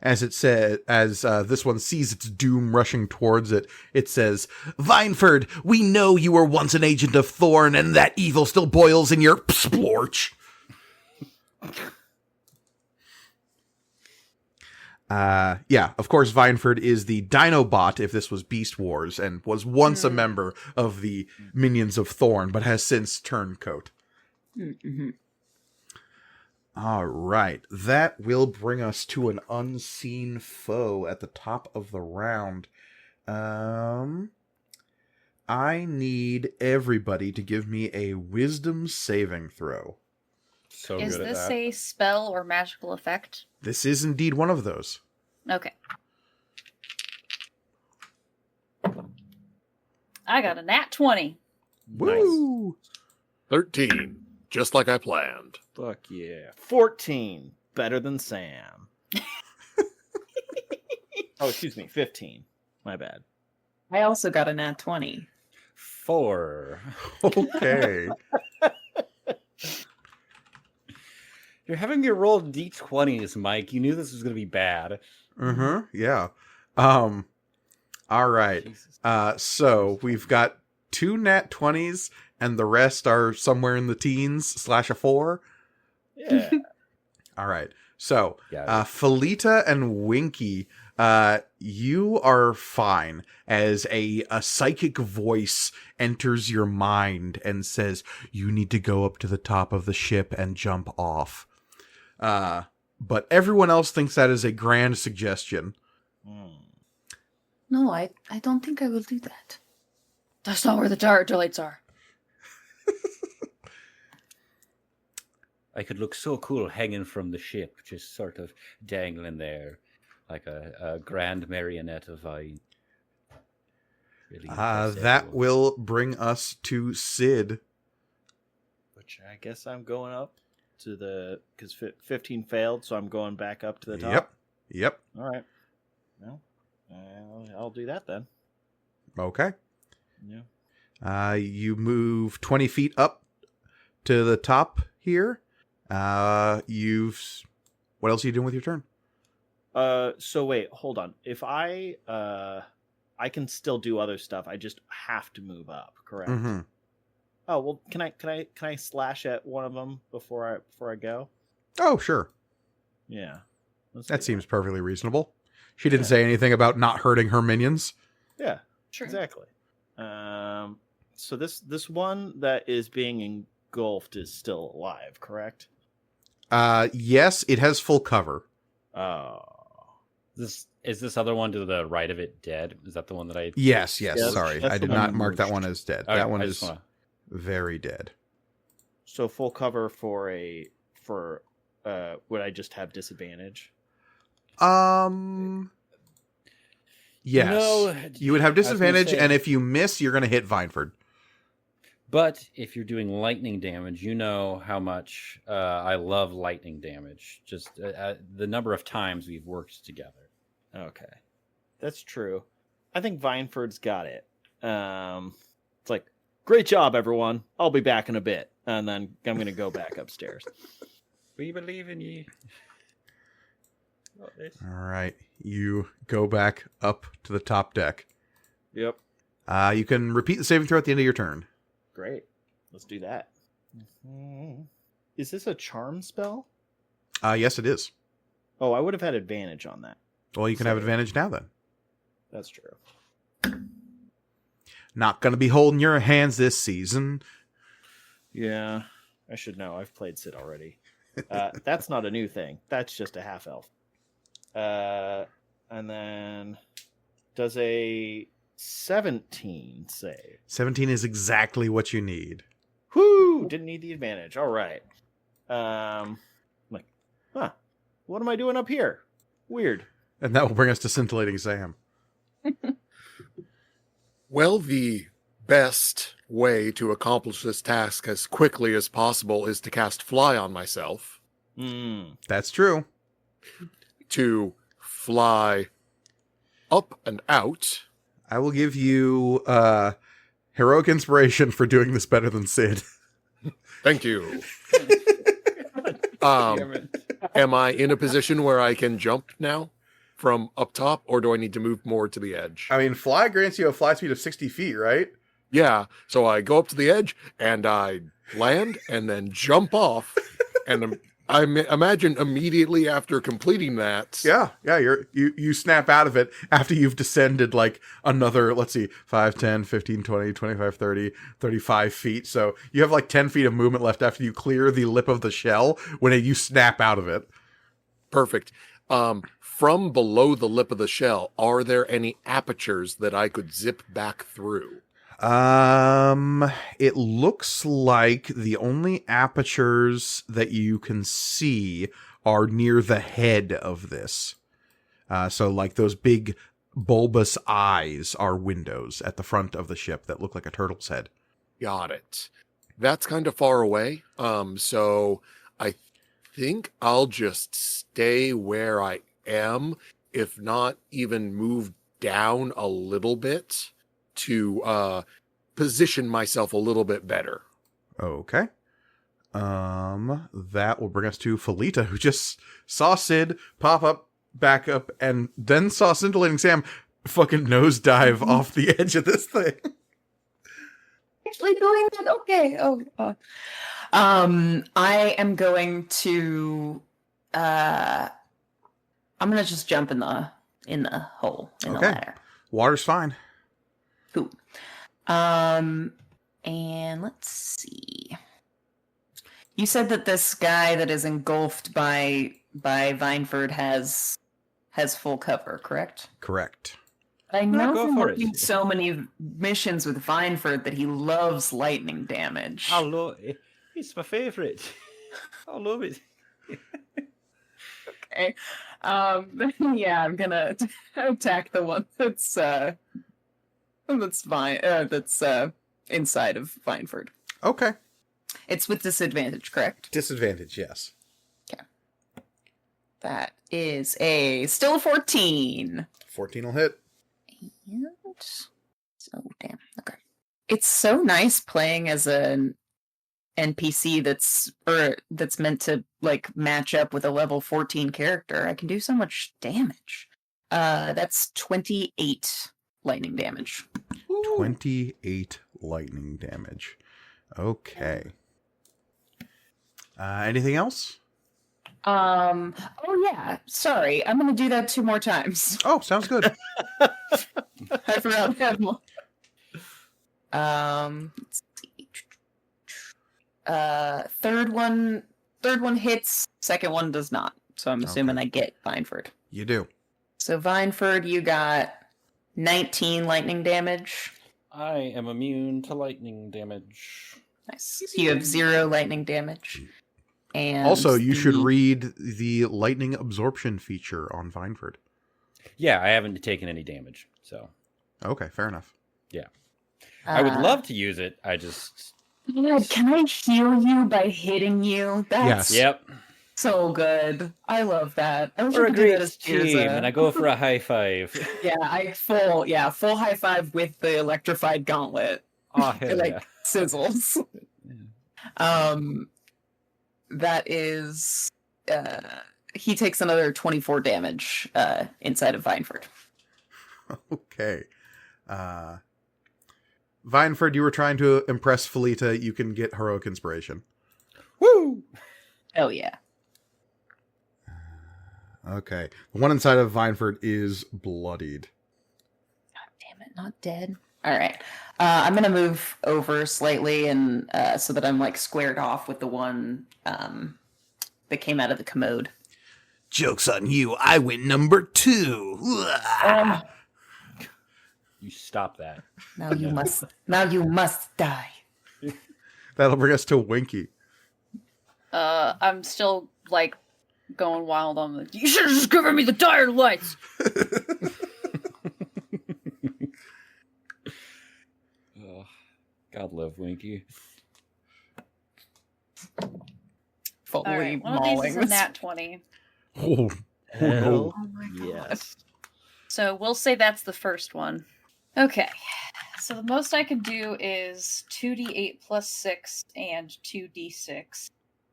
As it says, as this one sees its doom rushing towards it, it says, "Vineford, we know you were once an agent of Thorn, and that evil still boils in your splorch." Yeah, of course, Vineford is the Dinobot if this was Beast Wars, and was once a member of the Minions of Thorn, but has since turned coat. Mm-hmm. All right, that will bring us to an unseen foe at the top of the round. I need everybody to give me a wisdom saving throw. So Is good at this that. a spell or magical effect? This is indeed one of those. Okay. I got a nat 20. Woo! 13, just like I planned. Fuck yeah. 14. Better than Sam. Oh, excuse me. 15. My bad. I also got a nat 20. 4. Okay. You're having your roll d20s, Mike. You knew this was going to be bad. Yeah. All right. Jesus. So we've got 2 nat 20s, and the rest are somewhere in the teens / a 4. Yeah. All right. So, Yeah. Felita and Winky, you are fine as a psychic voice enters your mind and says, "You need to go up to the top of the ship and jump off." But everyone else thinks that is a grand suggestion. No, I don't think I will do that. That's not where the turret lights are. I could look so cool hanging from the ship, just sort of dangling there like a grand marionette of Vine. Really impress That everyone. will bring us to Sid. Which I guess I'm going up to the... Because 15 failed, so I'm going back up to the top. Yep. All right. Well, I'll do that then. Okay. Yeah. You move 20 feet up to the top here. What else are you doing with your turn? So wait, hold on. If I can still do other stuff. I just have to move up, correct? Mm-hmm. Oh, well, can I slash at one of them before I go? Oh, sure. Yeah. Let's That do seems perfectly reasonable. She didn't say anything about not hurting her minions. Yeah, True. exactly. So this one that is being engulfed is still alive, correct? Yes, it has full cover. Oh. Is this other one to the right of it dead? Is that the one that I... Yes, Yeah, sorry. that's I the did one not you mark that moved. one as dead. Okay, That one I is just wanna- very dead. So full cover for would I just have disadvantage? Yes. No, You would have I was gonna disadvantage, say- and if you miss, you're going to hit Vineford. But if you're doing lightning damage, you know how much I love lightning damage. Just the number of times we've worked together. Okay, that's true. I think Vineford's got it. It's like, great job, everyone. I'll be back in a bit, and then I'm gonna go back upstairs. We believe in you. Got this. All right. You go back up to the top deck. Yep. You can repeat the saving throw at the end of your turn. Great. Let's do that. Is this a charm spell? Yes, it is. Oh, I would have had advantage on that. Well, you can have advantage now then. That's true. Not going to be holding your hands this season. Yeah, I should know. I've played Sid already. That's not a new thing. That's just a half elf. And then does a 17 save? 17 is exactly what you need. Whoo! Didn't need the advantage. All right. Like, huh? What am I doing up here? Weird. And that will bring us to Scintillating Sam. Well, the best way to accomplish this task as quickly as possible is to cast Fly on myself. That's true. To fly up and out. I will give you heroic inspiration for doing this better than Sid. Thank you. Damn it. Am I in a position where I can jump now from up top, or do I need to move more to the edge? I mean, fly grants you a fly speed of 60 feet, right? Yeah, so I go up to the edge and I land and then jump off, and I imagine immediately after completing that. Yeah, you snap out of it after you've descended like another, let's see, 5, 10, 15, 20, 25, 30, 35 feet. So you have like 10 feet of movement left after you clear the lip of the shell when you snap out of it. Perfect. From below the lip of the shell, are there any apertures that I could zip back through? It looks like the only apertures that you can see are near the head of this. So like those big bulbous eyes are windows at the front of the ship that look like a turtle's head. Got it. That's kind of far away. So I think I'll just stay where I am, if not even move down a little bit to position myself a little bit better. Okay. That will bring us to Felita, who just saw Sid pop up, back up, and then saw Scintillating Sam fucking nosedive off the edge of this thing. Actually doing that? Okay. I am going to I'm gonna just jump in the hole in the ladder. Water's fine. Cool. And let's see. You said that this guy that is engulfed by Vineford has full cover, correct? Correct. I know go from for working it. so many missions with Vineford that he loves lightning damage. I love it. It's my favorite. I love it. Okay. Yeah, I'm gonna attack the one that's inside of Vineford. Okay. It's with disadvantage, correct? Disadvantage, yes. That is still a 14. 14 will hit. And damn. Okay. It's so nice playing as an NPC that's meant to like match up with a level 14 character. I can do so much damage. That's 28 lightning damage. 28 lightning damage. Okay. Anything else? Oh yeah. Sorry, I'm gonna do that 2 more times. Oh, sounds good. I forgot to have more. Let's see. Third one hits. Second one does not. So I'm assuming I get Vineford. You do. So Vineford, you got 19 lightning damage. I am immune to lightning damage. Nice. So you have 0 lightning damage. And Also, you should read the lightning absorption feature on Vineford. Yeah, I haven't taken any damage, so. Okay, fair enough. Yeah. I would love to use it. I just... God, can I heal you by hitting you? That's Yep. so good. I love that. I wish We're I a could do that great as team, Tirza. and I go for a high five. Full high five with the electrified gauntlet. Oh, hell It like yeah. sizzles. That is he takes another 24 damage inside of Vineford. Okay. Vineford, you were trying to impress Felita. You can get heroic inspiration. Woo! Oh yeah. Okay. The one inside of Vineford is bloodied. God damn it, not dead. All right. I'm going to move over slightly and so that I'm like squared off with the one that came out of the commode. Joke's on you. I went number 2. You stop that. Now you must die. That'll bring us to Winky. I'm still like going wild on the. You should have just given me the dire lights. Oh, God love Winky. Fully All right, one of these is a nat 20. Oh, Hell my God. yes. So we'll say that's the first one. Okay. So the most I can do is 2d8 plus 6 and 2d6.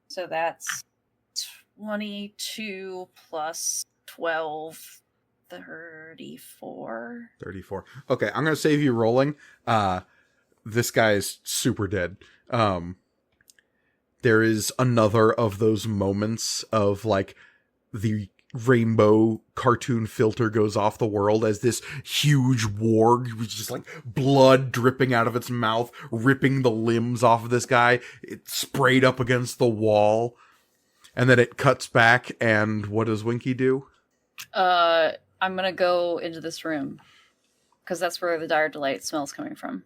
So that's 22 plus 12, 34. 34. Okay, I'm going to save you rolling. This guy's super dead. There is another of those moments of like the rainbow cartoon filter goes off the world as this huge warg with just like blood dripping out of its mouth, ripping the limbs off of this guy. It's sprayed up against the wall. And then it cuts back, and what does Winky do? I'm gonna go into this room. Because that's where the dire delight smell's coming from.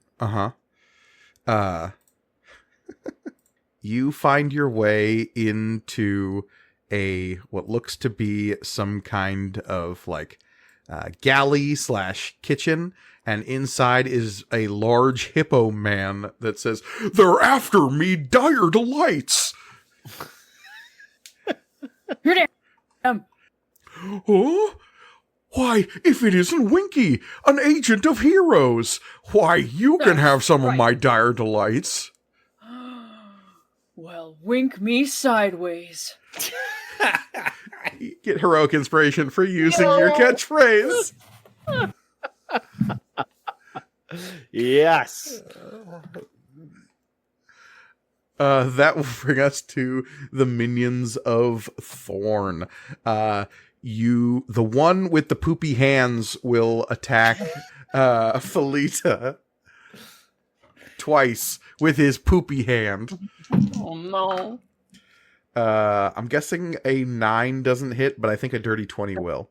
You find your way into what looks to be some kind of like galley / kitchen, and inside is a large hippo man that says, "They're after me, dire delights." You're there. Oh? Why, if it isn't Winky, an agent of H.E.R.O.S, why, you can have some of my dire delights. Well, wink me sideways. You get heroic inspiration for using your catchphrase. Yes. That will bring us to the Minions of Thorn. The one with the poopy hands will attack Felita twice with his poopy hand. Oh no. I'm guessing a 9 doesn't hit, but I think a dirty 20 will.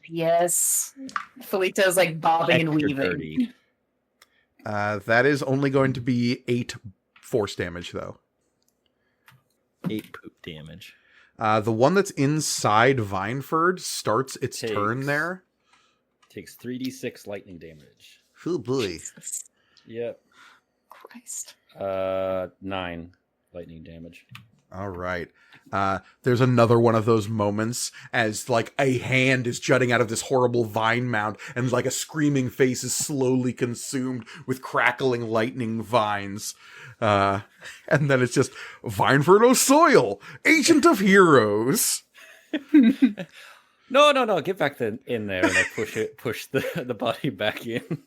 Yes. Felita's like bobbing and Extra weaving. dirty. That is only going to be 8 force damage, though. 8 poop damage. The one that's inside Vineford starts its Takes. turn there. Takes 3d6 lightning damage. Oh boy. Yep. Christ. 9 lightning damage. All right. There's another one of those moments as like a hand is jutting out of this horrible vine mound and like a screaming face is slowly consumed with crackling lightning vines. And then it's just Vineford O'Soil, Agent of H.E.R.O.S. No. Get back in there and I push the body back in.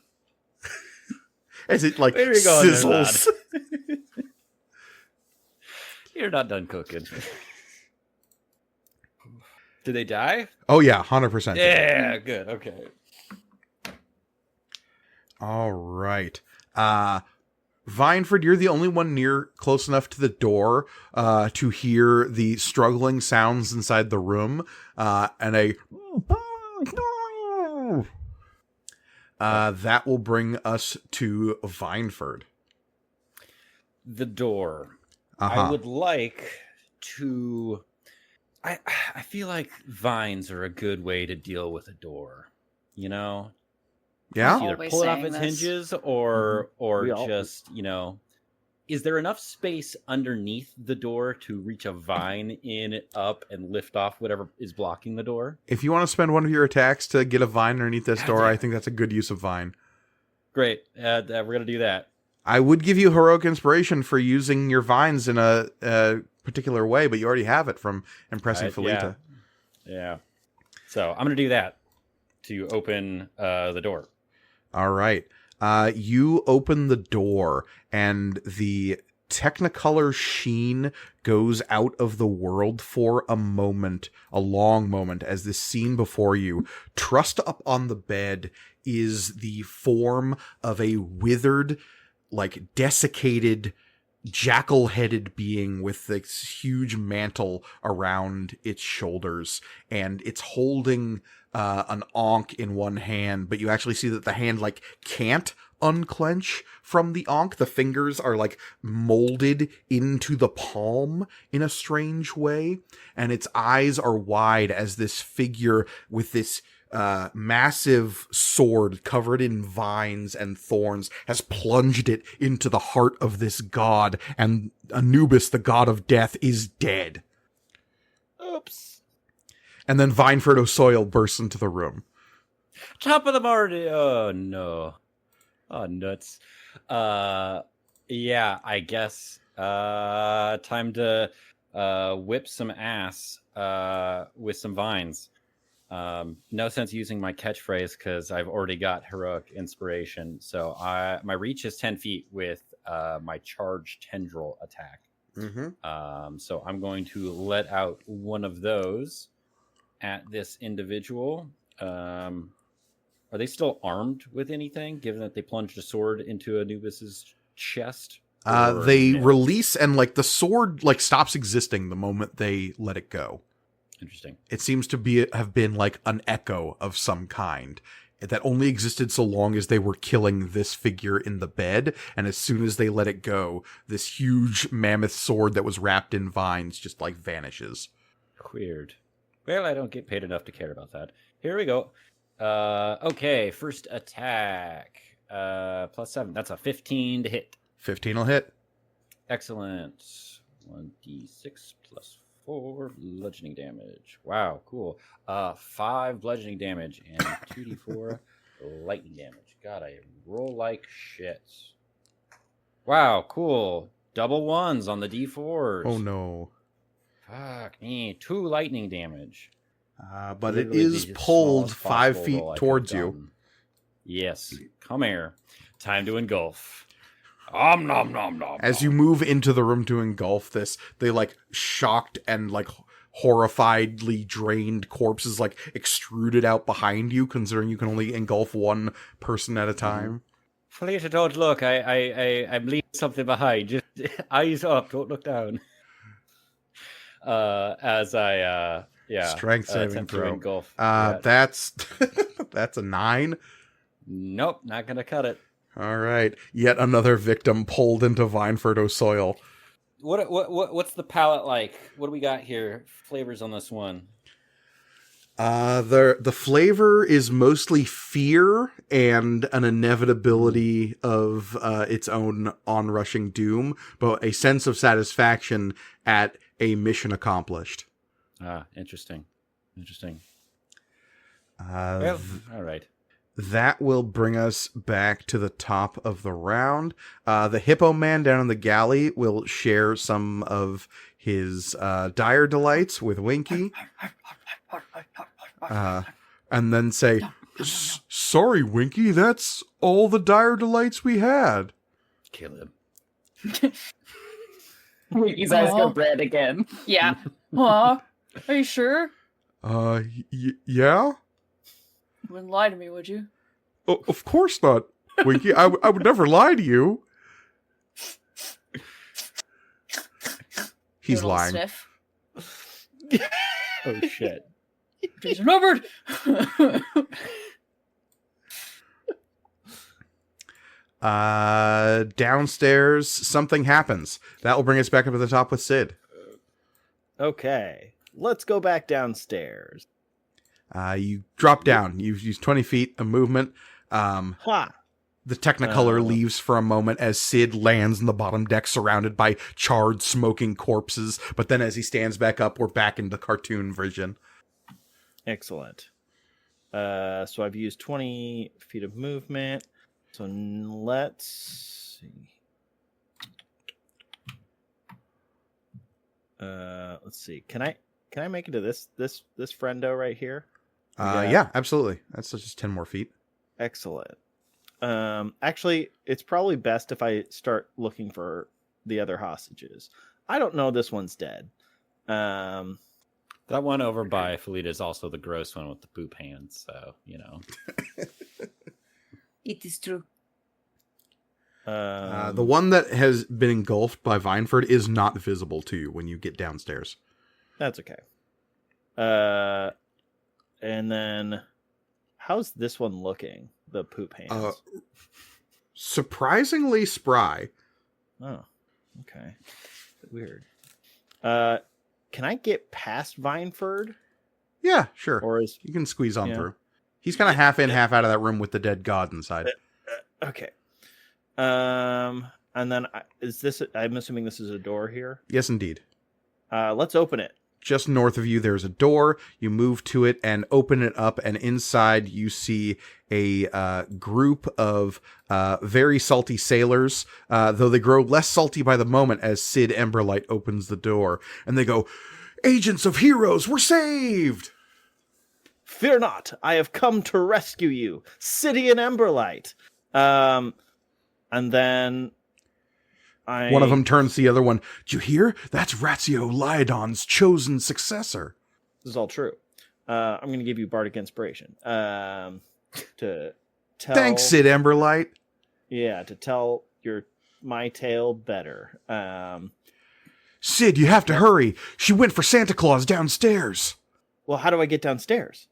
As it like Where are you going there, sizzles. You're not done cooking. Did they die? Oh yeah, 100%. Yeah, good. Okay. All right. Vineford, you're the only one close enough to the door to hear the struggling sounds inside the room, and that will bring us to Vineford. the door. Uh-huh. I would like to. I feel like vines are a good way to deal with a door. You know, Yeah. either Always pull it off saying its this. hinges or We all- just is there enough space underneath the door to reach a vine in, up, and lift off whatever is blocking the door? If you want to spend one of your attacks to get a vine underneath this God door, damn. I think that's a good use of vine. Great. We're gonna do that. I would give you heroic inspiration for using your vines in a particular way, but you already have it from impressing Felita. Yeah. So I'm gonna do that to open the door. All right. You open the door, and the Technicolor sheen goes out of the world for a moment, a long moment, as this scene before you, trussed up on the bed, is the form of a withered, like desiccated, jackal-headed being with this huge mantle around its shoulders, and it's holding an ankh in one hand, but you actually see that the hand like can't unclench from the ankh. The fingers are like molded into the palm in a strange way, and its eyes are wide as this figure with this massive sword covered in vines and thorns has plunged it into the heart of this god, and Anubis, the god of death, is dead. Oops. And then Vineford O'Soil bursts into the room. Top of the morning. Oh no. Oh nuts. Yeah, I guess time to whip some ass with some vines. No sense using my catchphrase because I've already got heroic inspiration. So my reach is 10 feet with my charge tendril attack. Mm-hmm. So I'm going to let out one of those at this individual. Are they still armed with anything, given that they plunged a sword into Anubis's chest? They No? release, and like the sword like stops existing the moment they let it go. Interesting. It seems to have been like an echo of some kind that only existed so long as they were killing this figure in the bed, and as soon as they let it go, this huge mammoth sword that was wrapped in vines just like vanishes. Weird. Well, I don't get paid enough to care about that. Here we go. Okay, first attack. +7. That's a 15 to hit. 15 will hit. Excellent. 1d6 plus 4 bludgeoning damage. Wow, cool. 5 bludgeoning damage and 2d4 lightning damage. God, I roll like shit. Wow, cool. Double ones on the d4s. Oh no. Fuck me. 2 lightning damage. But it Literally is the pulled smallest 5 possible feet roll I towards could've you. done. Yes. Come here. Time to engulf. Nom nom nom nom. As you move into the room to engulf this, they like shocked and like horrifiedly drained corpses like extruded out behind you, considering you can only engulf one person at a time. Felita, don't look. I'm leaving something behind. Just eyes up. Don't look down. As I Strength saving attempt to throw. engulf. That's that's a 9. Nope, not gonna cut it. All right, yet another victim pulled into Vineford O'Soil. What's the palate like? What do we got here? Flavors on this one. The flavor is mostly fear and an inevitability of its own onrushing doom, but a sense of satisfaction at a mission accomplished. Ah, interesting. Uh, Well, all right. That will bring us back to the top of the round. The Hippo Man down in the galley will share some of his dire delights with Winky. And then say, "Sorry, Winky, that's all the dire delights we had." Kill him. Winky's eyes go red again. Yeah. Aw, are you sure? Yeah? You wouldn't lie to me, would you? Of course not, Winky. I would never lie to you. He's Give it a little lying. Sniff. Oh shit. Days are numbered. Downstairs, something happens. That will bring us back up to the top with Sid. Okay, let's go back downstairs. You drop down. You've used 20 feet of movement. Ha! The Technicolor leaves for a moment as Sid lands on the bottom deck surrounded by charred, smoking corpses. But then as he stands back up, we're back into cartoon vision. Excellent. So I've used 20 feet of movement. So let's see. Let's see. Can I make it to this friendo right here? Yeah, absolutely. That's just 10 more feet. Excellent. Actually, it's probably best if I start looking for the other hostages. I don't know this one's dead. That one over by Felita is also the gross one with the poop hands, so, you know. It is true. The one that has been engulfed by Vineford is not visible to you when you get downstairs. That's okay. And then, how's this one looking? The poop hands. Surprisingly spry. Oh, okay. Weird. Can I get past Vineford? Yeah, sure. Or is you can squeeze on through. He's kind of half in, half out of that room with the dead god inside. Okay. And then is this? I'm assuming this is a door here. Yes, indeed. Let's open it. Just north of you, there's a door. You move to it and open it up, and inside you see a group of very salty sailors, though they grow less salty by the moment as Sid Emberlight opens the door. And they go, "Agents of H.E.R.O.S, we're saved!" Fear not, I have come to rescue you, City and Emberlight. And then one of them turns to the other one. "Did you hear? That's Ratio Lyodon's chosen successor." This is all true. I'm going to give you bardic inspiration. To tell. Thanks, Sid Emberlight. Yeah, to tell my tale better. Sid, you have to hurry. She went for Santa Claus downstairs. Well, how do I get downstairs?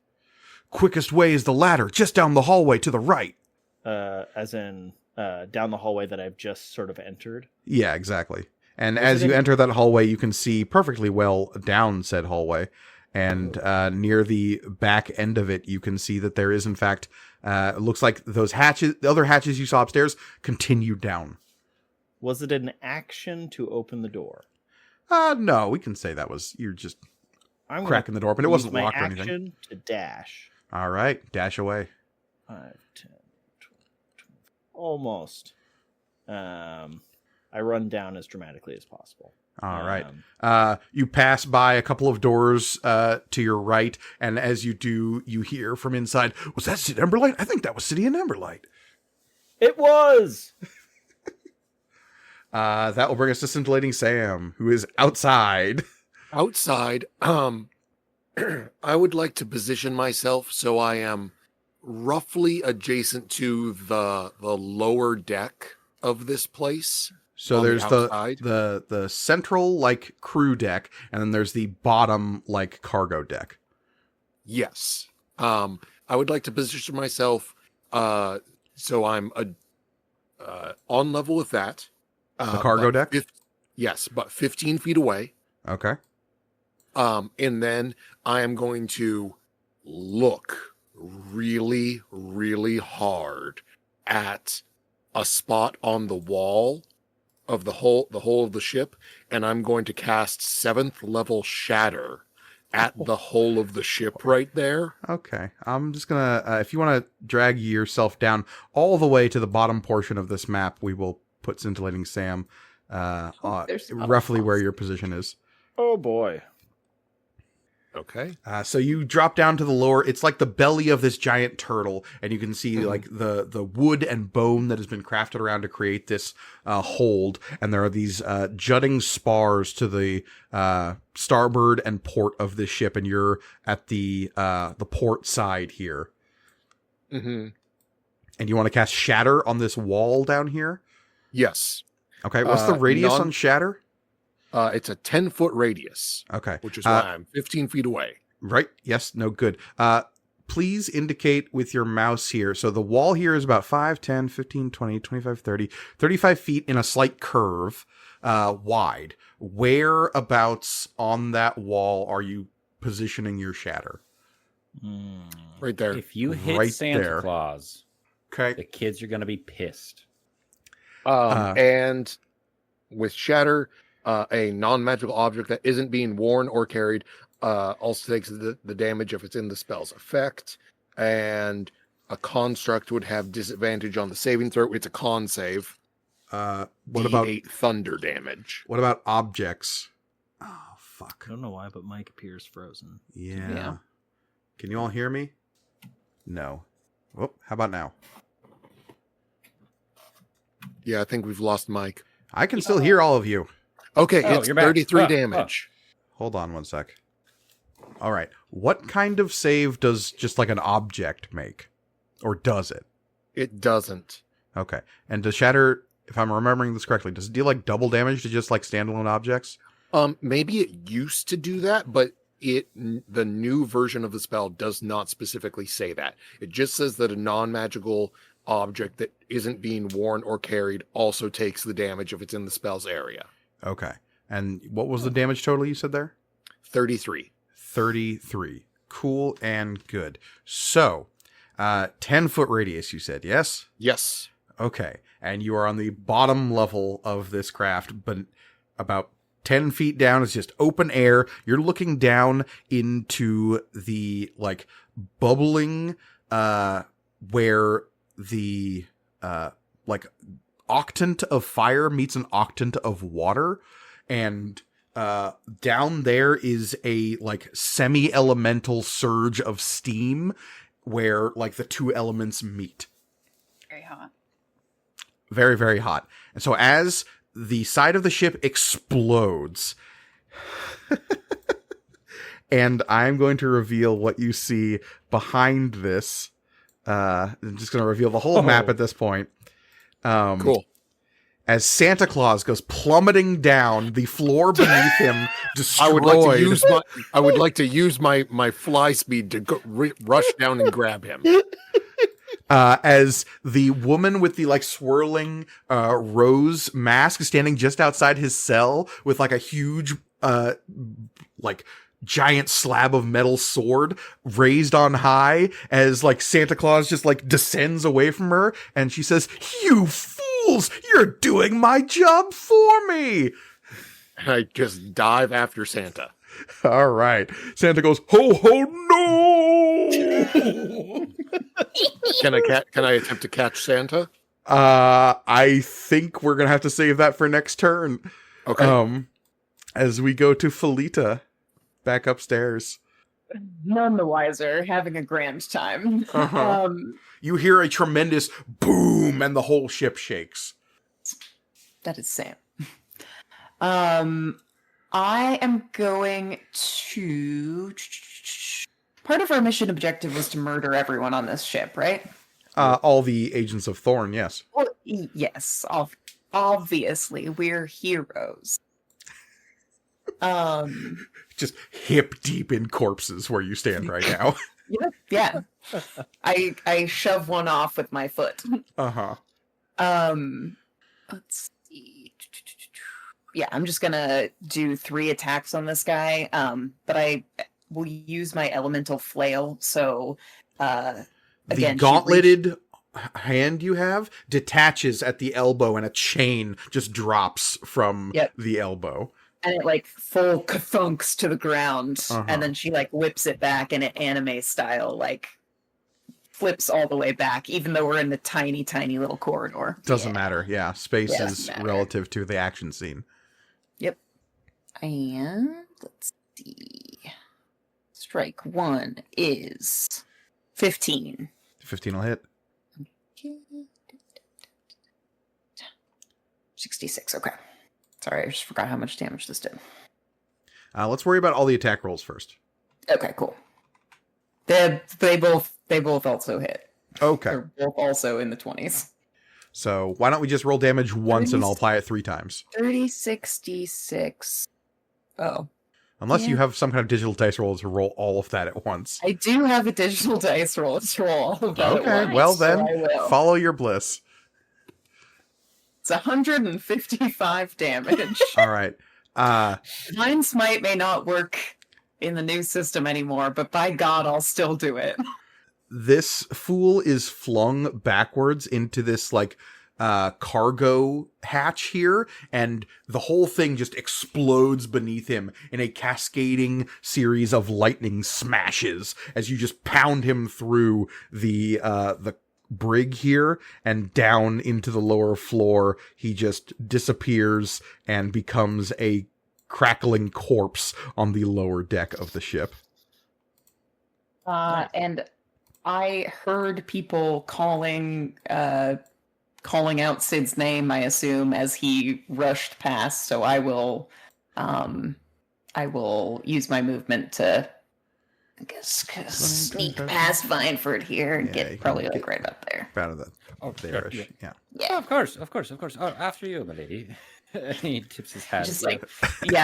Quickest way is the ladder, just down the hallway to the right. As in down the hallway that I've just sort of entered? Yeah, exactly. And as you enter that hallway, you can see perfectly well down said hallway. And near the back end of it, you can see that there is, in fact, it looks like those hatches, the other hatches you saw upstairs, continue down. Was it an action to open the door? No, we can say that was, you're just cracking the door, but it wasn't locked or anything. Action to dash. All right, dash away. 5, 10, 20, almost. I run down as dramatically as possible. All right. You pass by a couple of doors to your right, and as you do, you hear from inside, "Was that Sid Emberlight? I think that was City and Emberlight." It was! That will bring us to Scintillating Sam, who is outside. Outside, I would like to position myself so I am roughly adjacent to the lower deck of this place. So there's the central like crew deck, and then there's the bottom like cargo deck. Yes. I would like to position myself so I'm on level with that. The cargo deck? Yes, but 15 feet away. Okay. And then I am going to look really, really hard at a spot on the wall of the whole of the ship, and I'm going to cast 7th level Shatter at the whole of the ship right there. Okay. I'm just gonna, if you want to drag yourself down all the way to the bottom portion of this map, we will put Scintillating Sam roughly where your position is. Oh boy. Okay. So you drop down to the lower, it's like the belly of this giant turtle, and you can see like the wood and bone that has been crafted around to create this hold, and there are these jutting spars to the starboard and port of this ship, and you're at the port side here. Mm-hmm. And you want to cast Shatter on this wall down here? Yes. Okay, what's the radius on Shatter? It's a 10-foot radius. Okay. Which is why I'm 15 feet away. Right. Yes. No, good. please indicate with your mouse here. So the wall here is about 5, 10, 15, 20, 25, 30, 35 feet in a slight curve, wide. Whereabouts on that wall are you positioning your shatter? Right there. If you hit Right Santa there. Claus, Okay. the kids are going to be pissed. And with shatter, a non-magical object that isn't being worn or carried also takes the damage if it's in the spell's effect. And a construct would have disadvantage on the saving throw. It's a con save. What D8 about thunder damage? what about objects? Oh fuck. I don't know why, but Mike appears frozen. Yeah. Can you all hear me? No. Oh, how about now? Yeah, I think we've lost Mike. I can still hear all of you. Okay, Oh, it's you're back. 33 Oh, damage. Hold on one sec. All right. What kind of save does just like an object make? Or does it? It doesn't. Okay. And does shatter, if I'm remembering this correctly, does it deal like double damage to just like standalone objects? Maybe it used to do that, but the new version of the spell does not specifically say that. It just says that a non-magical object that isn't being worn or carried also takes the damage if it's in the spell's area. Okay. And what was the damage total you said there? 33. 33. Cool and good. So, 10-foot radius, you said, yes? Yes. Okay. And you are on the bottom level of this craft, but about 10 feet down is just open air. You're looking down into the, like, bubbling, where the, like, octant of fire meets an octant of water. And down there is a, like, semi-elemental surge of steam where, like, the two elements meet. Very hot. Very, very hot. And so as the side of the ship explodes, and I'm going to reveal what you see behind this. I'm just going to reveal the whole map at this point. Cool. As Santa Claus goes plummeting down, the floor beneath him destroyed. I would like to use my fly speed to rush down and grab him. As the woman with the like swirling rose mask is standing just outside his cell with like a huge like giant slab of metal sword raised on high as like Santa Claus just like descends away from her, and she says, "You fools, you're doing my job for me." And I just dive after Santa. All right. Santa goes, "Ho ho no." Can I attempt to catch Santa? I think we're gonna have to save that for next turn. Okay. As we go to Felita back upstairs. None the wiser, having a grand time. Uh-huh. You hear a tremendous boom and the whole ship shakes. That is Sam. I am going to... Part of our mission objective was to murder everyone on this ship, right? All the Agents of Thorn, yes. Well, yes, obviously, we're heroes. Just hip deep in corpses where you stand right now. Yeah. I shove one off with my foot. Uh-huh. Let's see. Yeah, I'm just gonna do 3 attacks on this guy. But I will use my elemental flail. So, again, the gauntleted hand you have detaches at the elbow, and a chain just drops from the elbow. And it like full kathunks to the ground, and then she like whips it back in an anime style, like flips all the way back, even though we're in the tiny, tiny little corridor. Doesn't matter. Yeah, space is matter. relative to the action scene. Yep. And let's see. Strike 1 is 15. 15 will hit. 66. Okay. Sorry, I just forgot how much damage this did. Let's worry about all the attack rolls first. Okay, cool. They both also hit. Okay. They're both also in the 20s. So why don't we just roll damage once and I'll apply it 3 times. 30, 66. Oh. Unless you Yeah. have some kind of digital dice roll to roll all of that at once. I do have a digital dice roll to roll all of that at Okay, once, well so then, I will. follow your bliss. It's 155 damage. All right. Divine Smite may not work in the new system anymore, but by God, I'll still do it. This fool is flung backwards into this like cargo hatch here, and the whole thing just explodes beneath him in a cascading series of lightning smashes as you just pound him through the brig here and down into the lower floor. He just disappears and becomes a crackling corpse on the lower deck of the ship. And I heard people calling out Sid's name, I assume, as he rushed past. So I will use my movement to, I guess, sneak past Vineford here and Yeah, get you probably can like get- right up there. Out of the there-ish. Yeah. Yeah, Of course. Oh, after you, my lady. He tips his hat. just like fully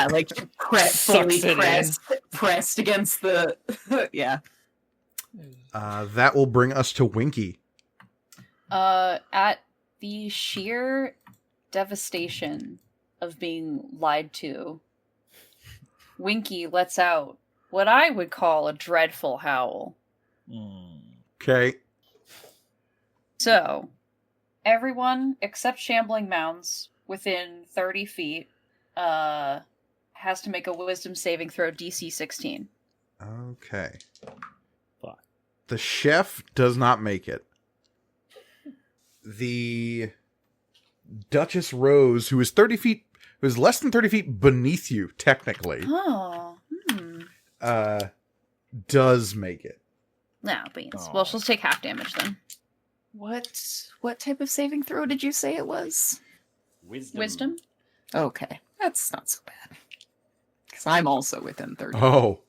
Sucks it pressed against the yeah. That will bring us to Winky. At the sheer devastation of being lied to, Winky lets out what I would call a dreadful howl. Okay. So, everyone except Shambling Mounds within 30 feet has to make a wisdom saving throw DC 16. Okay. Fuck. The chef does not make it. The Duchess Rose, who is 30 feet, who is less than 30 feet beneath you, technically, Oh, does make it. No, beans. Oh. Well, she'll take half damage then. What type of saving throw did you say it was? Wisdom? Okay, that's not so bad. Because I'm also within 30. Oh.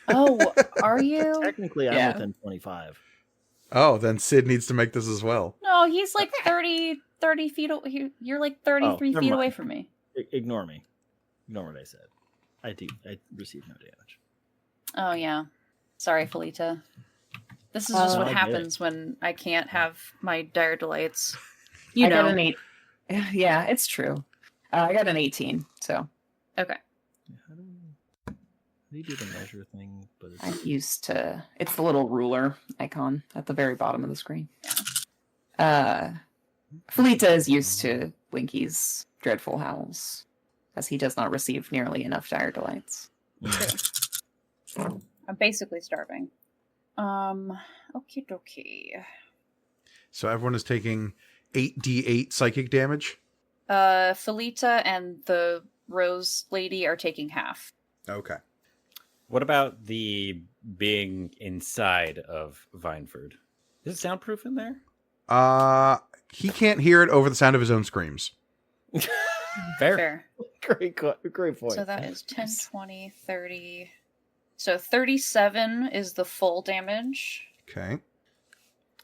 Oh, are you? Technically, I'm Yeah. within 25. Oh, then Sid needs to make this as well. No, he's like 30 feet. You're like 33 never feet away mind. from me. Ignore me. Ignore what I said. I received no damage. Oh, yeah. Sorry, Felita. This is just I what get happens when I can't have my dire delights. I You got know. an 8. Yeah, it's true. I got an 18, so Okay. How do you do the measure thing? But I'm used to. It's the little ruler icon at the very bottom of the screen. Felita is used to Winky's dreadful howls, as he does not receive nearly enough dire delights. I'm basically starving. Okie dokie. So everyone is taking 8d8 psychic damage. Felita and the Rose lady are taking half. Okay. What about the being inside of Vineford? Is it soundproof in there? He can't hear it over the sound of his own screams. Fair. great point. So that is 10, 20, 30. So 37 is the full damage. Okay.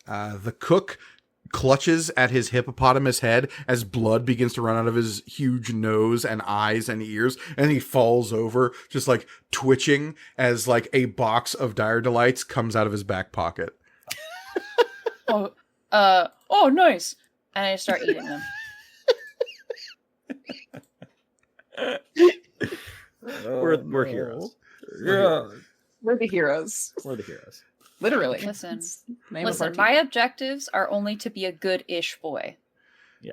The cook clutches at his hippopotamus head as blood begins to run out of his huge nose and eyes and ears, and he falls over, just like twitching as like a box of dire delights comes out of his back pocket. Oh, nice. And I start eating them. We're heroes. Yeah. We're the heroes. We're the heroes. Literally. Listen. It's the name of our Listen, team. my objectives are only to be a good-ish boy.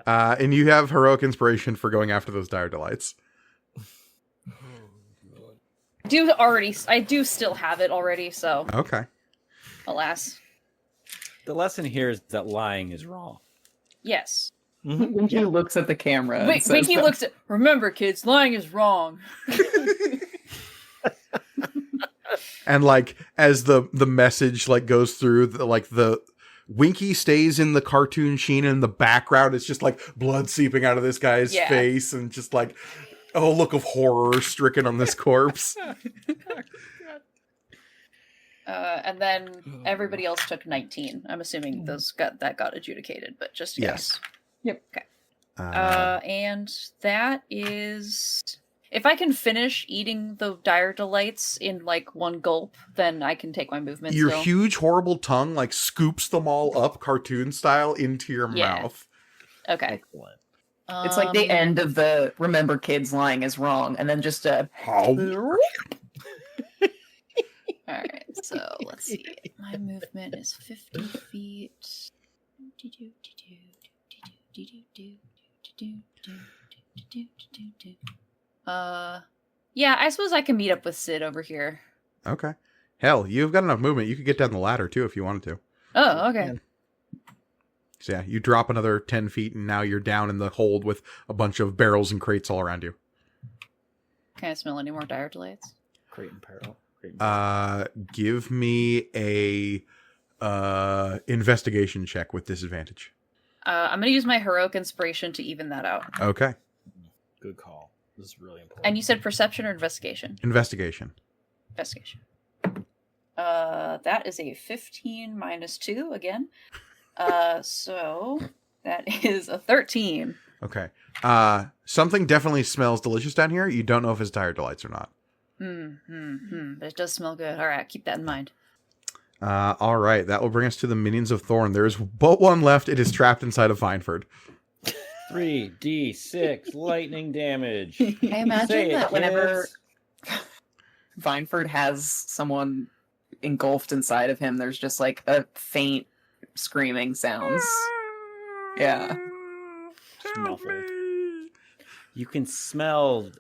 And you have heroic inspiration for going after those dire delights. I do still have it already, so Okay. alas. The lesson here is that lying is wrong. Yes. Winky looks at the camera. and says Winky that- looks at, remember kids, lying is wrong. And like as the message like goes through, the Winky stays in the cartoon sheen, and in the background it's just like blood seeping out of this guy's Yeah. face, and just like a look of horror stricken on this corpse. And then everybody else took 19. I'm assuming those got adjudicated, but just Yes. Yep. Okay. And that is if I can finish eating the dire delights in like one gulp, then I can take my movement. Your still. huge, horrible tongue like scoops them all up, cartoon style, into your Yeah. mouth. Okay. Excellent. It's like the end of the remember kids lying is wrong, and then just a Alright, so let's see. My movement is 50 feet. Yeah, I suppose I can meet up with Sid over here. Okay. Hell, you've got enough movement. You could get down the ladder too if you wanted to. Oh, okay. So yeah, you drop another 10 feet and now you're down in the hold with a bunch of barrels and crates all around you. Can I smell any more dire delights? Crate and peril. Give me a investigation check with disadvantage. I'm going to use my heroic inspiration to even that out. Okay. Good call. This is really important. And you said perception or investigation? Investigation. Investigation. That is a 15 minus 2 again. So that is a 13. Okay. Something definitely smells delicious down here. You don't know if it's dire delights or not. But it does smell good. All right, keep that in mind. All right. That will bring us to the Minions of Thorn. There is but one left. It is trapped inside of Vineford. 3d6 lightning damage. I imagine Say it, that whenever kids. Vineford has someone engulfed inside of him, there's just like a faint screaming sounds. Yeah. Just muffled. You can smell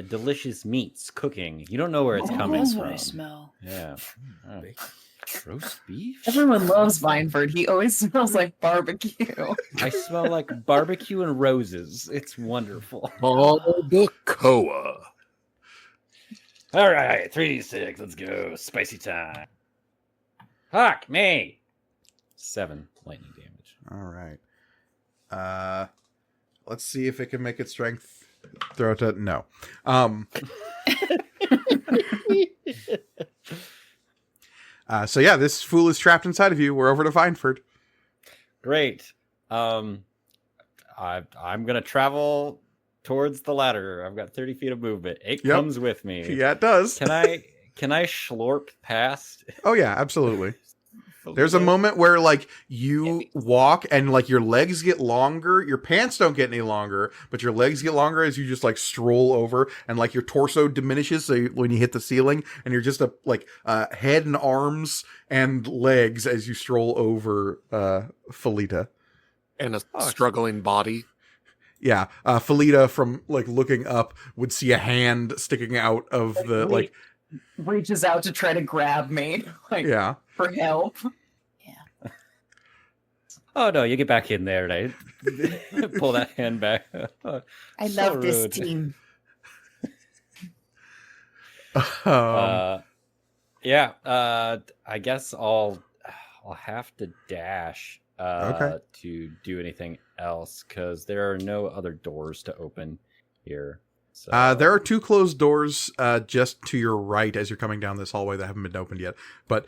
delicious meats cooking. You don't know where it's coming That's from. what I smell. Yeah. Oh. Roast beef? Everyone loves Vineford. He always smells like barbecue. I smell like barbecue and roses. It's wonderful. Barbacoa. All right, 3d6. Let's go. Spicy time. Fuck me. 7 lightning damage. All right. Let's see if it can make its strength throw to no. So yeah, this fool is trapped inside of you. We're over to Vineford. Great. I'm gonna travel towards the ladder. I've got 30 feet of movement. It comes with me. Yeah, it does. Can I schlorp past? Oh yeah, absolutely. There's a moment where like you walk and like your legs get longer, your pants don't get any longer, but your legs get longer as you just like stroll over, and like your torso diminishes so when you hit the ceiling, and you're just a head and arms and legs as you stroll over Felita. And a struggling body. Yeah, Felita from like looking up would see a hand sticking out of the like reaches out to try to grab me, like yeah. for help. Oh no, you get back in there, right? Pull that hand back. I So love this rude. team. Yeah. I guess I'll have to dash Okay. to do anything else because there are no other doors to open here. So There are 2 closed doors just to your right as you're coming down this hallway that haven't been opened yet. But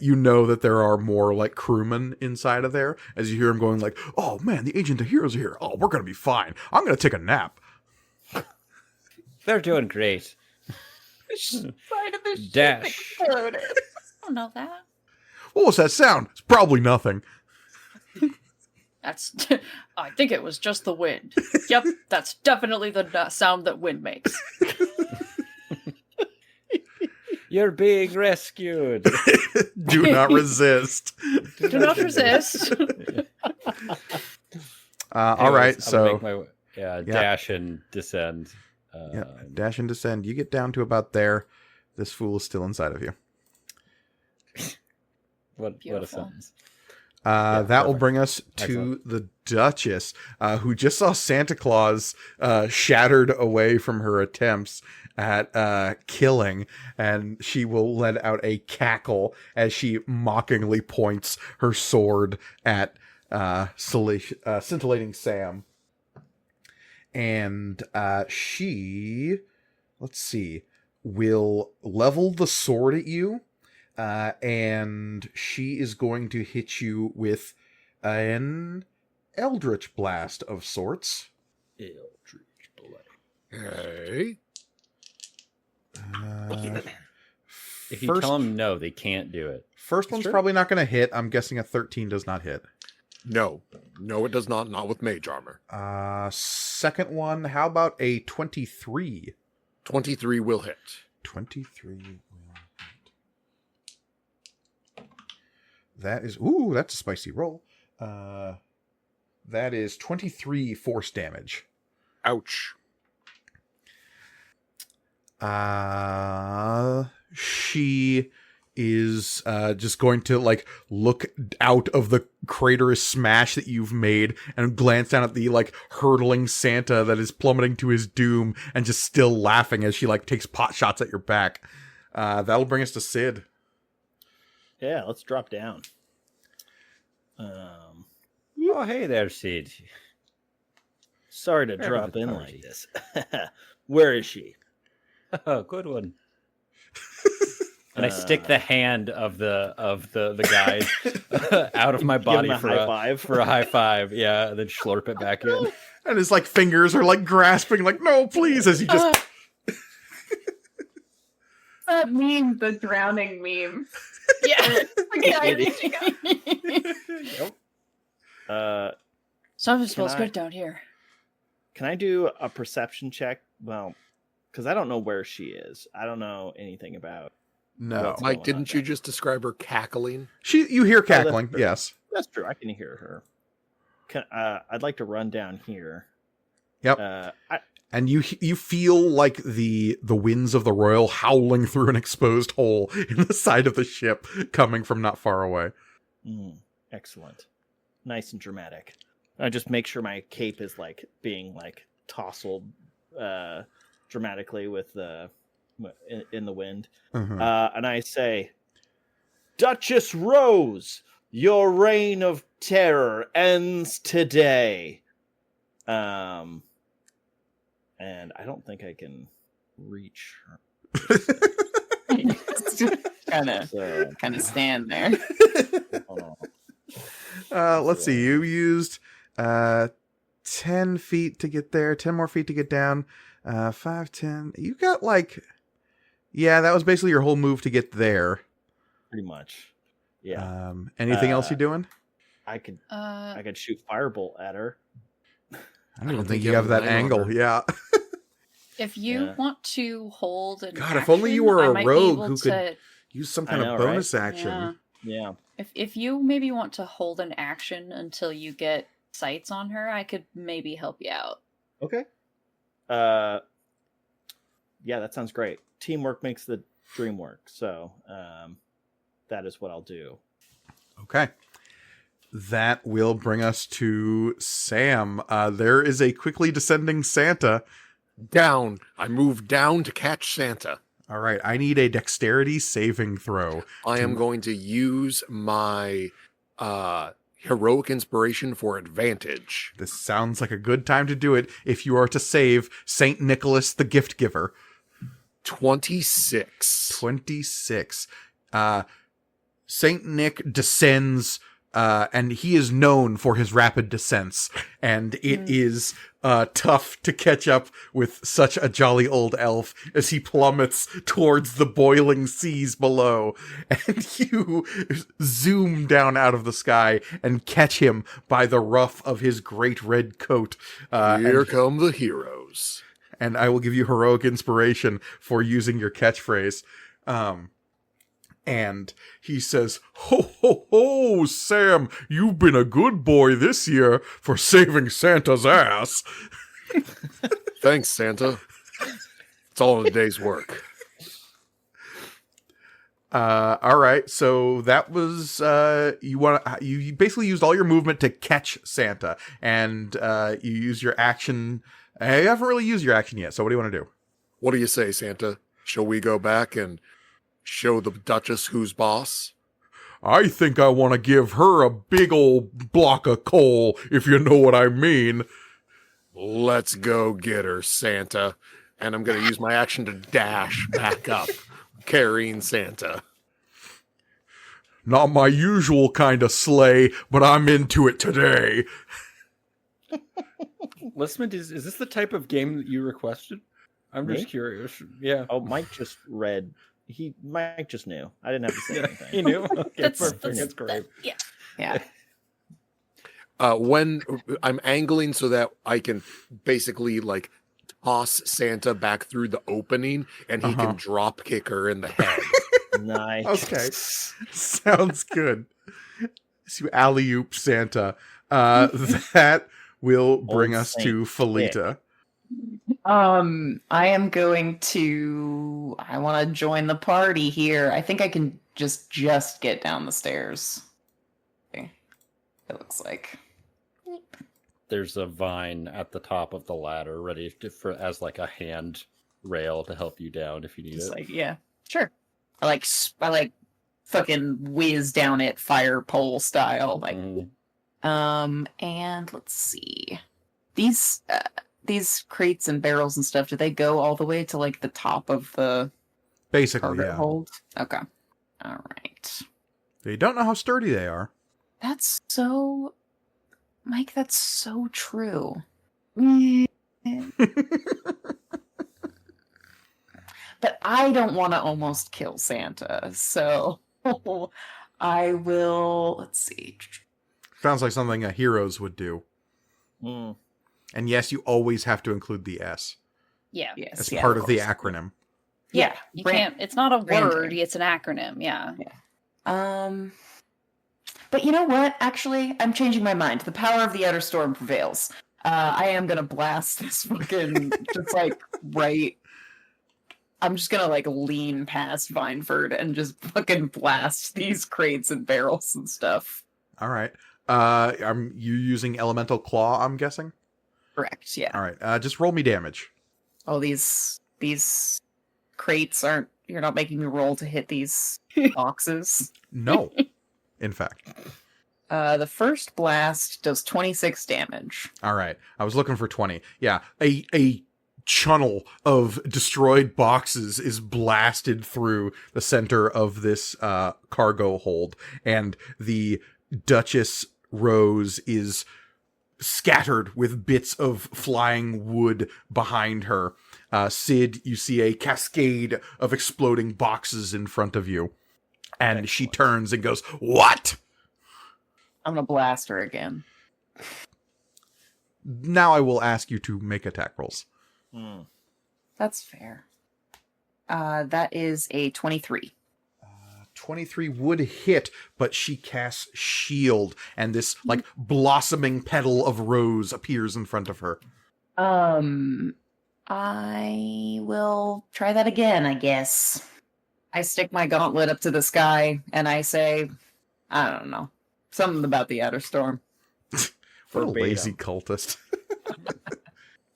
you know that there are more like crewmen inside of there as you hear them going like, "Oh man, the Agent of H.E.R.O.S here. Oh, we're gonna be fine. I'm gonna take a nap." they're doing great. Dash. I don't know that. What was that sound? It's probably nothing. That's. I think it was just the wind. Yep, that's definitely the sound that wind makes. You're being rescued. Do not resist. Do not resist. All right, Anyways, I'm gonna so make my dash and descend. yeah, dash and descend. You get down to about there. This fool is still inside of you. What a Beautiful. sentence. That will perfect. bring us to the Duchess, who just saw Santa Claus shattered away from her attempts at killing, and she will let out a cackle as she mockingly points her sword at scintillating Sam. And she, let's see, will level the sword at you. And she is going to hit you with an Eldritch Blast of sorts. Eldritch Blade. Okay. If you tell them no, they can't do it. First one's probably not going to hit. I'm guessing a 13 does not hit. No, it does not. Not with mage armor. Second one, how about a 23? 23 will hit. 23 will hit. That is, that's a spicy roll. That is 23 force damage. Ouch. She is just going to like look out of the craterous smash that you've made and glance down at the like hurtling Santa that is plummeting to his doom and just still laughing as she like takes pot shots at your back. That'll bring us to Sid. Yeah, let's drop down. Oh, hey there, Sid. Sorry to Very drop good in party. like this. Where is she? Oh, good one. And I stick the hand of the guy out of my Give him body a for high five. for a high five. Yeah, and then slurp it back in. And his like fingers are like grasping like, no, please, as he just... That meme, the drowning meme. Yeah. Some of it smells good down here. Can I do a perception check? Well, because I don't know where she is. I don't know anything about. No. What's Mike, going didn't on you just describe her cackling? You hear cackling, true. yes. That's true. I can hear her. I'd like to run down here. Yep. And you feel like the winds of the royal howling through an exposed hole in the side of the ship coming from not far away. Excellent. Nice and dramatic. I just make sure my cape is like being like tousled dramatically with in the wind. Mhm. And I say, Duchess Rose, your reign of terror ends today. And I don't think I can reach her. kind of stand there. Hold on. Let's see. You used 10 feet to get there, 10 more feet to get down. 5, 10. You got like... Yeah, that was basically your whole move to get there. Pretty much. Yeah. Anything else you doing? I could shoot firebolt at her. I don't think you have that angle. Yeah. If you want to hold an God, if only you were action, I a might be rogue able who to- could use some kind I know, of bonus action. Yeah. Yeah. If you maybe want to hold an action until you get sights on her, I could maybe help you out. Okay. Yeah, that sounds great. Teamwork makes the dream work. So, that is what I'll do. Okay. That will bring us to Sam. There is a quickly descending Santa. Down. I move down to catch Santa. All right. I need a dexterity saving throw. I am going to use my heroic inspiration for advantage. This sounds like a good time to do it if you are to save Saint Nicholas the Gift Giver. 26. 26. Saint Nick descends, and he is known for his rapid descents, and it is tough to catch up with such a jolly old elf as he plummets towards the boiling seas below, and you zoom down out of the sky and catch him by the ruff of his great red coat. Here come the heroes. And I will give you heroic inspiration for using your catchphrase. And he says, "Ho, ho, ho, Sam, you've been a good boy this year for saving Santa's ass." Thanks, Santa. It's all in a day's work. All right, so that was you basically used all your movement to catch Santa, and you use your action. You haven't really used your action yet, so what do you want to do? What do you say, Santa? Shall we go back and show the Duchess who's boss? I think I want to give her a big old block of coal, if you know what I mean. Let's go get her, Santa. And I'm going to use my action to dash back up, carrying Santa. Not my usual kind of sleigh, but I'm into it today. Listman, is this the type of game that you requested? I'm Me? just curious. Yeah. Oh, Mike just read. Mike just knew. I didn't have to say anything. He knew. Okay, That's perfect. That's great. yeah. Yeah. When I'm angling so that I can basically like toss Santa back through the opening and he can drop kick her in the head. Nice. Okay. Sounds good. So alley-oop Santa. That will bring Old us to Saint Felita. I am going to. I want to join the party here. I think I can just get down the stairs. Okay. It looks like. There's a vine at the top of the ladder ready as like a hand rail to help you down if you need Just it. like, yeah, sure. I like fucking whiz down it fire pole style. Like, and let's see. These crates and barrels and stuff, do they go all the way to like the top of the Basically, cargo yeah. hold? Okay. All right. They don't know how sturdy they are. That's so, Mike, that's so true. But I don't want to almost kill Santa, so I will. Let's see. Sounds like something a heroes would do. Mm. And yes, you always have to include the S Yeah. Yes, as yeah, part of the course. acronym. Yeah, You can't. It's not a Branding. word. It's an acronym. Yeah. But you know what? Actually, I'm changing my mind. The power of the outer storm prevails. I am gonna blast this fucking just like right. I'm just gonna like lean past Vineford and just fucking blast these crates and barrels and stuff. All right. Are you using elemental claw, I'm guessing? Correct. Yeah. All right. Just roll me damage. Oh, these crates aren't. You're not making me roll to hit these boxes. No. In fact. The first blast does 26 damage. All right. I was looking for 20. Yeah. A channel of destroyed boxes is blasted through the center of this cargo hold, and the Duchess Rose is scattered with bits of flying wood behind her. Sid, you see a cascade of exploding boxes in front of you, and she turns and goes, "What?" I'm gonna blast her again. Now I will ask you to make attack rolls. Mm. That's fair. That is a 23. 23 would hit, but she casts shield, and this like blossoming petal of rose appears in front of her. I will try that again, I guess. I stick my gauntlet up to the sky and I say, I don't know, something about the outer storm. What a Verbatim. lazy cultist.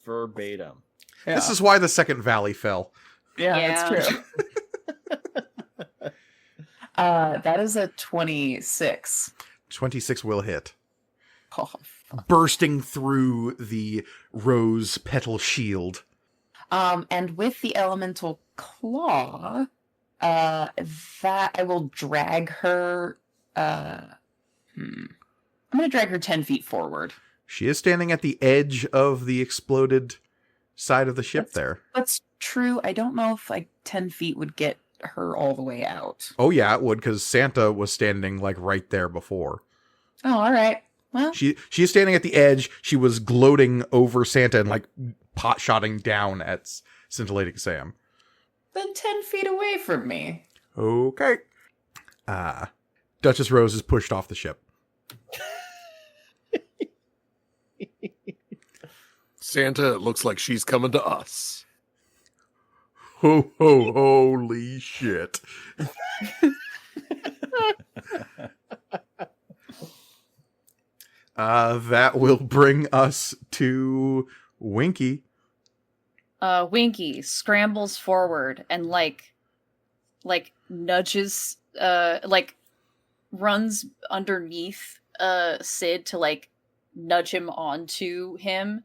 Verbatim. Yeah. This is why the second valley fell. Yeah, that's true. That is a 26. 26 will hit. Oh, Bursting through the rose petal shield. and with the elemental claw, that I will drag her. I'm gonna drag her 10 feet forward. She is standing at the edge of the exploded side of the ship there. That's true. I don't know if like 10 feet would get her all the way out. Oh yeah, it would, because Santa was standing like right there before. Oh, all right. Well, She is standing at the edge. She was gloating over Santa and like pot-shotting down at Scintillating Sam. then 10 feet away from me. Okay. Duchess Rose is pushed off the ship. Santa, it looks like she's coming to us. Ho ho, holy shit. That will bring us to Winky. Winky scrambles forward and like nudges, runs underneath Sid to like nudge him onto him,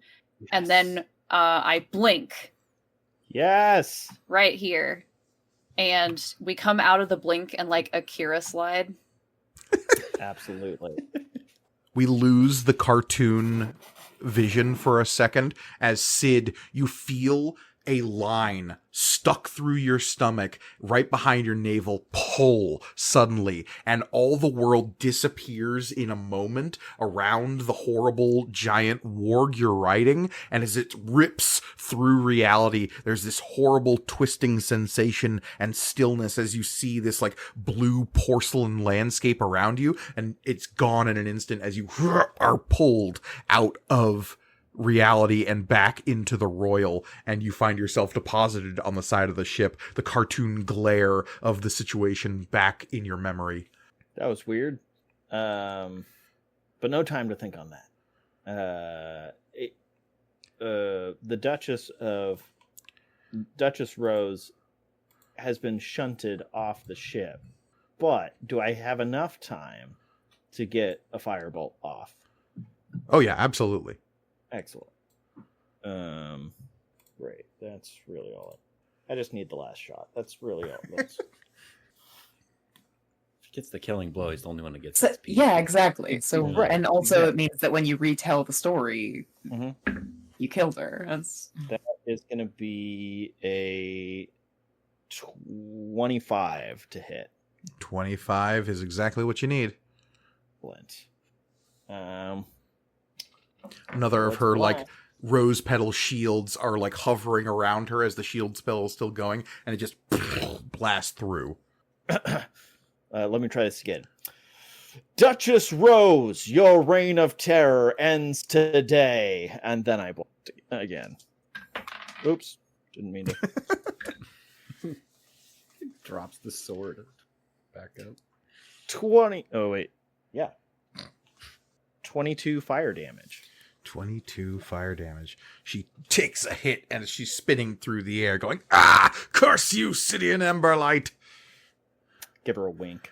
and then I blink Yes. right here, and we come out of the blink and like Akira slide. Absolutely. We lose the cartoon vision for a second as Sid, you feel a line stuck through your stomach, right behind your navel, pull suddenly, and all the world disappears in a moment around the horrible giant warg you're riding, and as it rips through reality, there's this horrible twisting sensation and stillness as you see this like blue porcelain landscape around you, and it's gone in an instant as you are pulled out of reality and back into the royal, and you find yourself deposited on the side of the ship, the cartoon glare of the situation back in your memory. That was weird. But no time to think on that. The Duchess Rose has been shunted off the ship, but do I have enough time to get a firebolt off? Oh yeah, absolutely. Excellent. Great. That's really all. I just need the last shot. That's really all. That's... Gets the killing blow. He's the only one that gets. So, that speed. yeah, exactly. So, Yeah. and also it means that when you retell the story, Mm-hmm. you killed her. That is going to be a 25 to hit. 25 is exactly what you need. Excellent. Another of Let's her fly. like rose petal shields are like hovering around her as the shield spell is still going, and it just blasts through. Let me try this again. Duchess Rose, your reign of terror ends today. And then I blocked again. Oops. Didn't mean to. Drops the sword back up. 20. Oh, wait. Yeah. 22 fire damage. 22 fire damage. She takes a hit and she's spinning through the air going, "Ah, curse you, Sidian Emberlight." Give her a wink.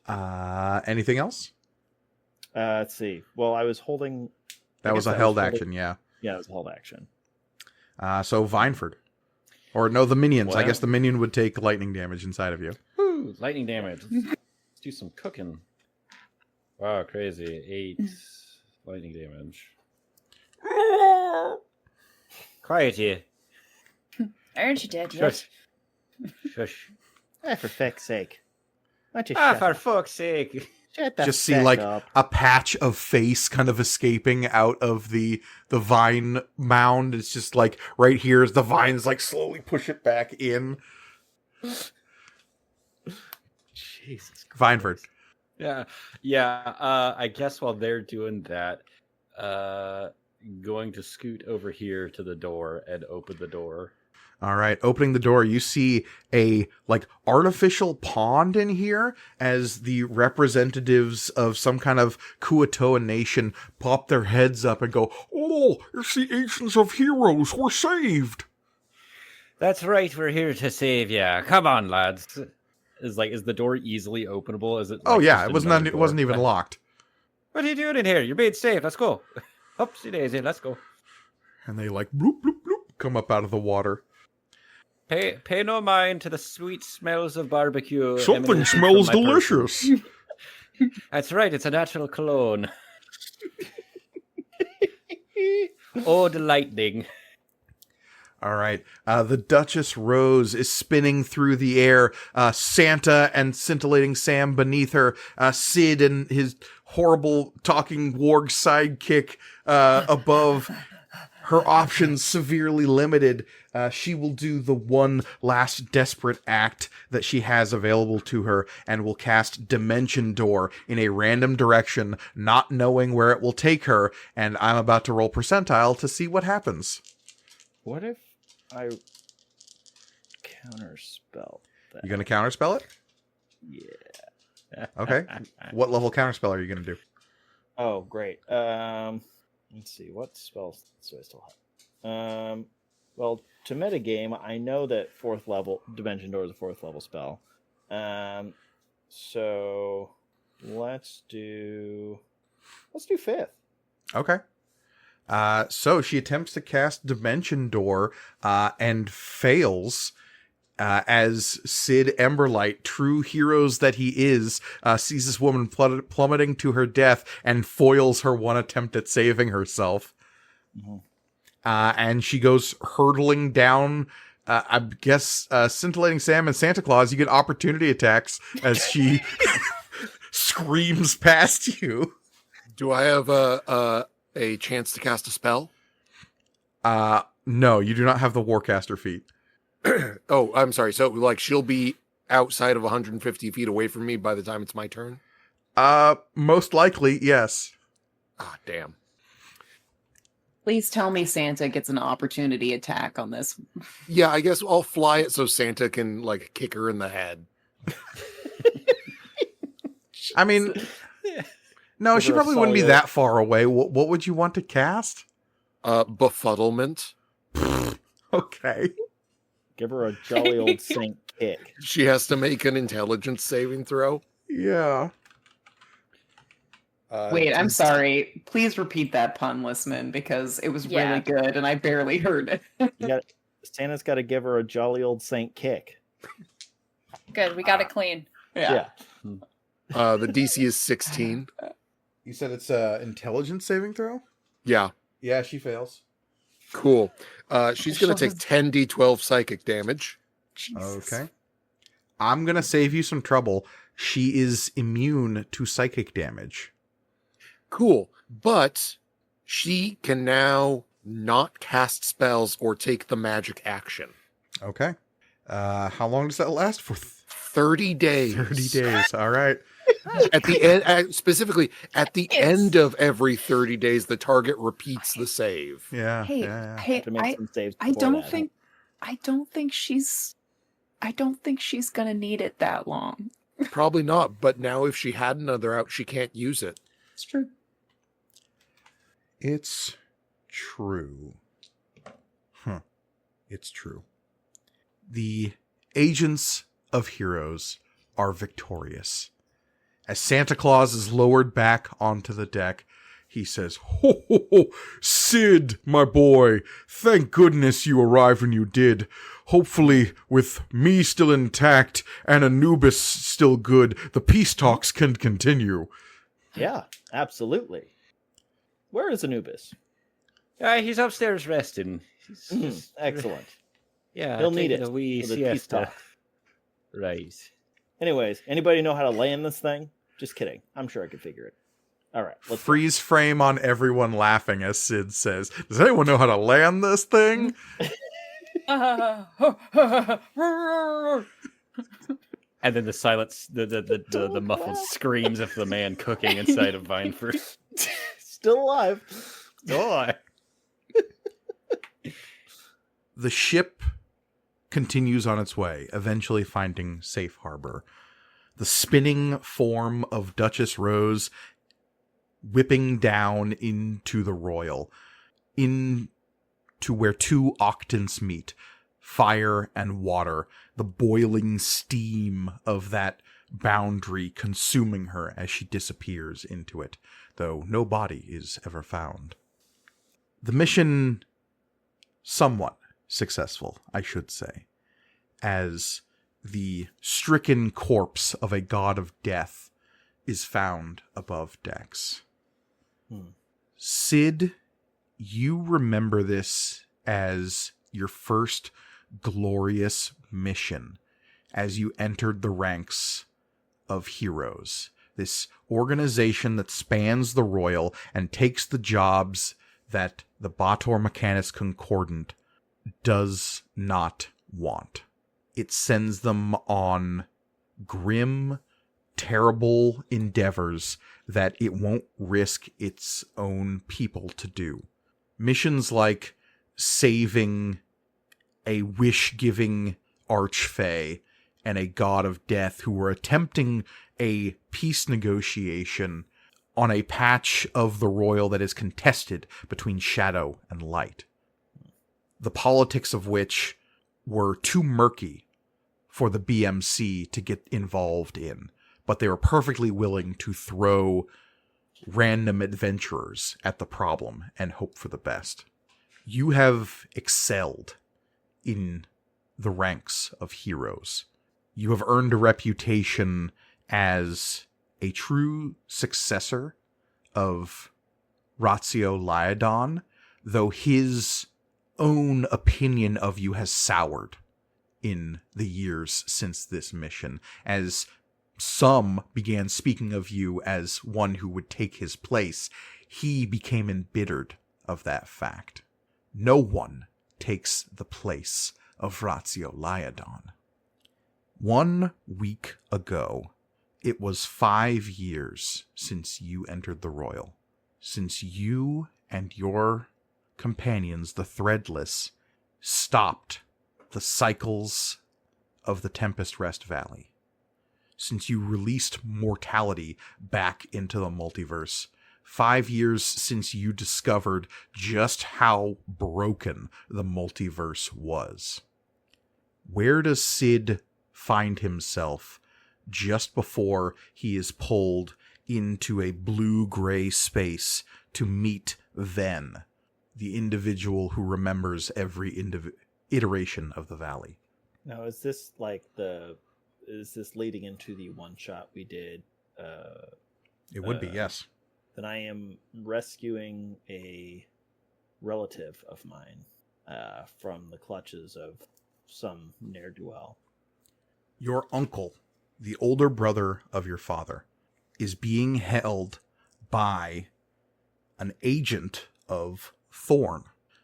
Anything else? Let's see. Well, I was holding. That was a held action, yeah. Yeah, it was a hold action. So Vineford. Or no, the minions. I Well. guess the minion would take lightning damage inside of you. Woo! Lightning damage. Let's do some cooking. Wow, crazy. 8 lightning damage. Quiet here. Aren't you dead yet? Shush. Shush. For feck's sake. Why don't you Ah, shut for up? fuck's sake. Shut the Just see feck like up. a patch of face kind of escaping out of the vine mound. It's just like right here as the vines like slowly push it back in. Jesus Christ. Vineford. Yeah. I guess while they're doing that, going to scoot over here to the door and open the door. All right, opening the door, you see a like artificial pond in here as the representatives of some kind of Kuatoa nation pop their heads up and go, "Oh, it's the Agents of H.E.R.O.S. We're saved." That's right. We're here to save ya. Come on, lads. Is the door easily openable? Is it? Oh like, yeah, just it wasn't. another It wasn't door? even locked. What are you doing in here? You're being safe. Let's go. Oopsie daisy. Let's go. And they like bloop bloop bloop come up out of the water. Pay no mind to the sweet smells of barbecue. Something emanating smells from my person. delicious. That's right. It's a natural cologne. Oh, the lightning. All right. The Duchess Rose is spinning through the air. Santa and scintillating Sam beneath her. Sid and his horrible talking warg sidekick above. Her options severely limited. She will do the one last desperate act that she has available to her and will cast Dimension Door in a random direction, not knowing where it will take her. And I'm about to roll percentile to see what happens. What if I counterspell that? You going to counterspell it? Yeah. Okay. What level counterspell are you going to do? Oh, great. Let's see. What spells do I still have? Well, to metagame, I know that 4th level Dimension Door is a 4th level spell. So let's do 5th. Okay. So she attempts to cast Dimension Door and fails as Sid Emberlight, true heroes that he is, sees this woman plummeting to her death and foils her one attempt at saving herself. Mhm. And she goes hurtling down. I guess Scintillating Sam and Santa Claus, you get opportunity attacks as she screams past you. Do I have a chance to cast a spell? No, you do not have the Warcaster feat. Oh, I'm sorry. So, like, she'll be outside of 150 feet away from me by the time it's my turn? Most likely, yes. Ah, damn. Please tell me Santa gets an opportunity attack on this. Yeah, I guess I'll fly it so Santa can, like, kick her in the head. I mean, no, she probably wouldn't be that far away. What would you want to cast? Befuddlement. Okay. Give her a jolly old saint kick. She has to make an intelligence saving throw. Yeah. Wait, I'm sorry. Please repeat that pun, Listman, because it was really good and I barely heard it. Santa's got to give her a jolly old saint kick. Good, we got it clean. Yeah. The DC is 16. You said it's a intelligence saving throw? Yeah. Yeah, she fails. Cool. She's going to take 10d12 psychic damage. Jesus. Okay. I'm going to save you some trouble. She is immune to psychic damage. Cool. But she can now not cast spells or take the magic action. Okay. How long does that last for? 30 days. 30 days. All right. At the end, specifically at the end of every 30 days, the target repeats the save. Yeah. Hey, yeah. hey, To make some saves I before don't think she's gonna need it that long. Probably not. But now, if she had another out, she can't use it. It's true. It's true. It's true. The Agents of Heroes are victorious. As Santa Claus is lowered back onto the deck, he says, "Ho, ho, ho, Sid, my boy, thank goodness you arrived when you did. Hopefully, with me still intact and Anubis still good, the peace talks can continue." Yeah, absolutely. Where is Anubis? He's upstairs resting. Excellent. Yeah, He'll need taking it a wee for the peace siesta. talk. Right. Anyways, anybody know how to land this thing? Just kidding. I'm sure I could figure it. All right. Let's Freeze frame on everyone laughing as Sid says, "Does anyone know how to land this thing?" And then the silence, the muffled screams of the man cooking inside of Vineford. Still alive. Still alive. The ship continues on its way, eventually finding safe harbor. The spinning form of Duchess Rose whipping down into the Royal, into where two octants meet, fire and water, the boiling steam of that boundary consuming her as she disappears into it, though no body is ever found. The mission somewhat successful, I should say, as the stricken corpse of a god of death is found above decks. Sid, you remember this as your first glorious mission as you entered the ranks of Heroes, this organization that spans the Royal and takes the jobs that the Bator Mechanis Concordant does not want. It sends them on grim, terrible endeavors that it won't risk its own people to do. Missions like saving a wish-giving archfey and a god of death who were attempting a peace negotiation on a patch of the Royal that is contested between shadow and light, the politics of which were too murky for the BMC to get involved in, but they were perfectly willing to throw random adventurers at the problem and hope for the best. You have excelled in the ranks of Heroes. You have earned a reputation as a true successor of Ratio Lyodon, though his own opinion of you has soured in the years since this mission, as some began speaking of you as one who would take his place. He became embittered of that fact. No one takes the place of Ratio Lyodon. 1 week ago, it was 5 years since you entered the Royal, since you and your companions, the Threadless, stopped the cycles of the Tempest Rest Valley, since you released mortality back into the multiverse. 5 years since you discovered just how broken the multiverse was. Where does Sid find himself just before he is pulled into a blue-gray space to meet Ven, the individual who remembers every iteration of the valley? Now, is this leading into the one shot we did? It would be, yes. Then I am rescuing a relative of mine from the clutches of some ne'er-do-well. Your uncle, the older brother of your father, is being held by an agent of Thorn.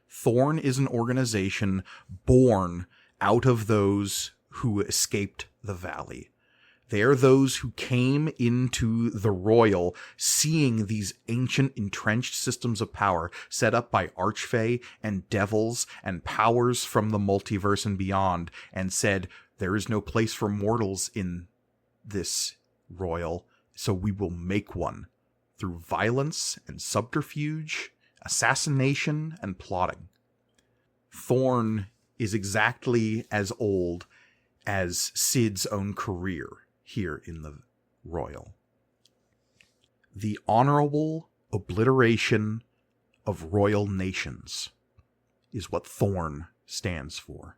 Thorn is an organization born out of those who escaped the valley. They are those who came into the Royal seeing these ancient entrenched systems of power set up by archfey and devils and powers from the multiverse and beyond, and said, there is no place for mortals in this Royal, so we will make one through violence and subterfuge, assassination and plotting. Thorn is exactly as old as Sid's own career here in the Royal. The honorable obliteration of royal nations is what Thorn stands for,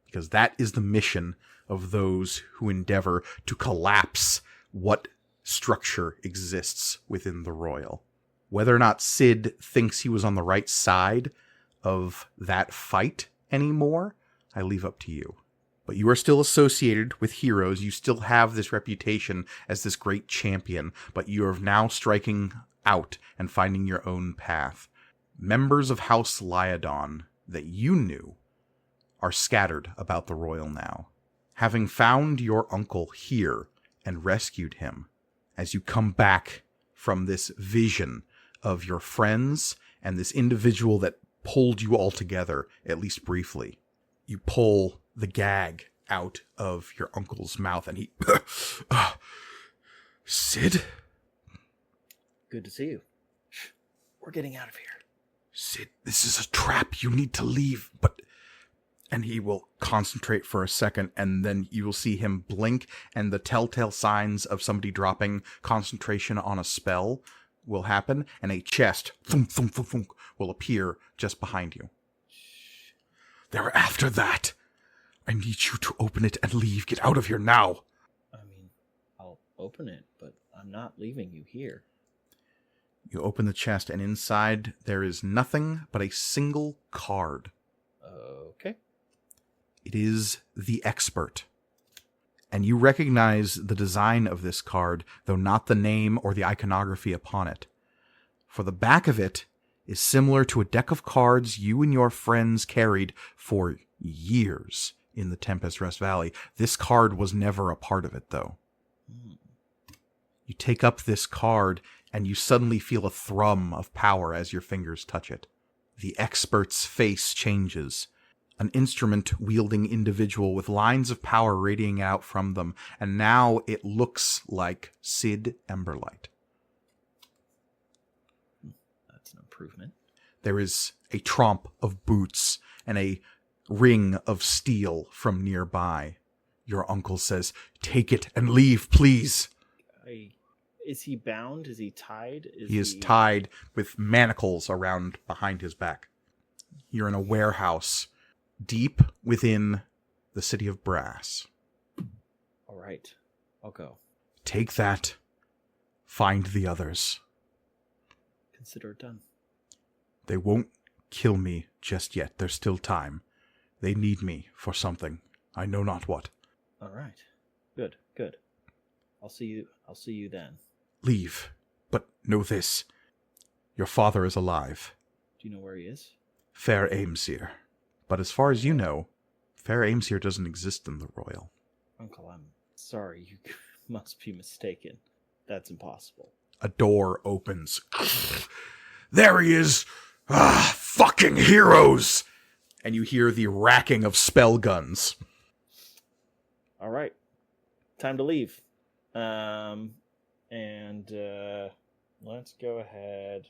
because that is the mission of those who endeavor to collapse what structure exists within the Royal. Whether or not Sid thinks he was on the right side of that fight anymore, I leave up to you. But you are still associated with heroes. You still have this reputation as this great champion, but you are now striking out and finding your own path. Members of House Lyodon that you knew are scattered about the Royal now. Having found your uncle here and rescued him, as you come back from this vision of your friends and this individual that pulled you all together, at least briefly, you pull the gag out of your uncle's mouth, and he... Sid? Good to see you. Shh. We're getting out of here. Sid, this is a trap. You need to leave, but... And he will concentrate for a second, and then you will see him blink, and the telltale signs of somebody dropping concentration on a spell will happen, and a chest, thump, thump, thump, thump, will appear just behind you. They're after that. I need you to open it and leave. Get out of here now. I mean, I'll open it, but I'm not leaving you here. You open the chest, and inside there is nothing but a single card. Okay. It is the Expert. And you recognize the design of this card, though not the name or the iconography upon it. For the back of it is similar to a deck of cards you and your friends carried for years in the Tempest Rest Valley. This card was never a part of it, though. You take up this card, and you suddenly feel a thrum of power as your fingers touch it. The Expert's face changes. An instrument-wielding individual with lines of power radiating out from them, and now it looks like Sid Emberlight. That's an improvement. There is a tromp of boots and a ring of steel from nearby. Your uncle says, "Take it and leave, please." Is he bound? Is he tied? He is tied with manacles around behind his back. You're in a warehouse deep within the city of Brass. All right. I'll go. Take that. Find the others. Consider it done. They won't kill me just yet. There's still time. They need me for something. I know not what. All right. Good. I'll see you then. Leave. But know this. Your father is alive. Do you know where he is? Fair Aimsir. But as far as you know, Fair Aimsir doesn't exist in the Royal. Uncle, I'm sorry. You must be mistaken. That's impossible. A door opens. There he is! Ah, fucking heroes! And you hear the racking of spell guns. All right. Time to leave. Let's go ahead.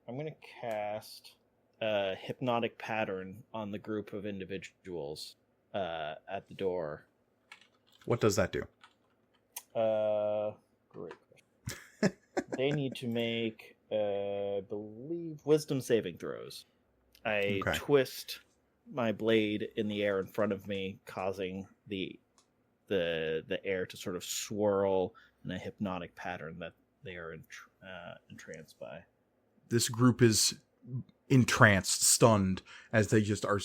I'm going to cast a hypnotic pattern on the group of individuals at the door. What does that do? Great question. They need to make, I believe, wisdom saving throws. I twist my blade in the air in front of me, causing the air to sort of swirl in a hypnotic pattern that they are entranced by. This group is entranced, stunned, as they just are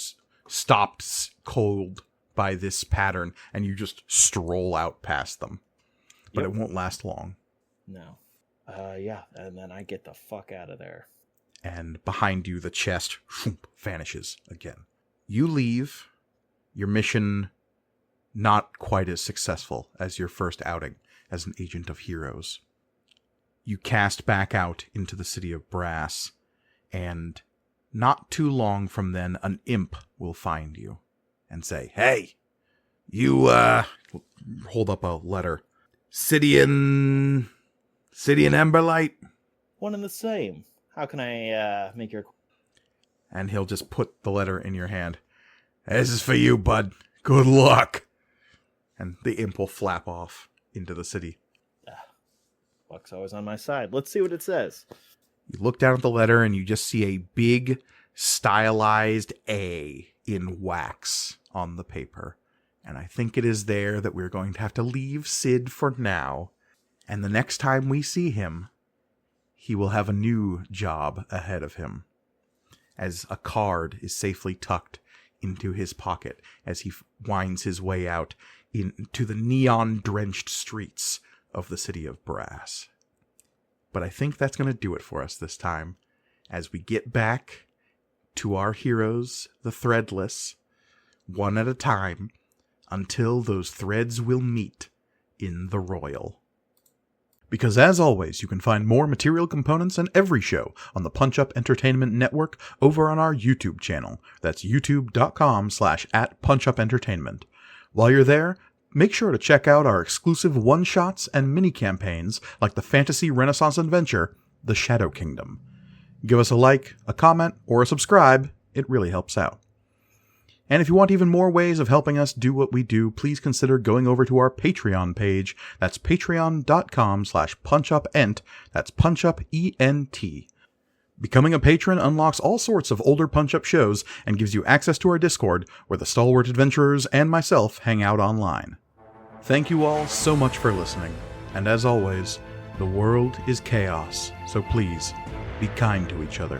stopped cold by this pattern, and you just stroll out past them. But it won't last long. No. Yeah, and then I get the fuck out of there. And behind you, the chest vanishes again. You leave. Your mission not quite as successful as your first outing as an agent of heroes. You cast back out into the city of Brass, and not too long from then, an imp will find you and say, "Hey, you, hold up a letter. Sidian Emberlight?" One and the same. How can I make your... And he'll just put the letter in your hand. "This is for you, bud. Good luck." And the imp will flap off into the city. Luck's always on my side. Let's see what it says. You look down at the letter and you just see a big stylized A in wax on the paper. And I think it is there that we're going to have to leave Sid for now. And the next time we see him, he will have a new job ahead of him, as a card is safely tucked into his pocket as he winds his way out into the neon-drenched streets of the city of Brass. But I think that's going to do it for us this time, as we get back to our heroes, the Threadless, one at a time, until those threads will meet in the Royal. Because as always, you can find more material components and every show on the Punch Up Entertainment Network over on our YouTube channel. That's youtube.com/@punchupentertainment. While you're there, make sure to check out our exclusive one-shots and mini-campaigns like the fantasy renaissance adventure, The Shadow Kingdom. Give us a like, a comment, or a subscribe. It really helps out. And if you want even more ways of helping us do what we do, please consider going over to our Patreon page. That's patreon.com/punchupent. That's punchupent. Becoming a patron unlocks all sorts of older Punch Up shows and gives you access to our Discord, where the Stalwart Adventurers and myself hang out online. Thank you all so much for listening. And as always, the world is chaos, so please, be kind to each other.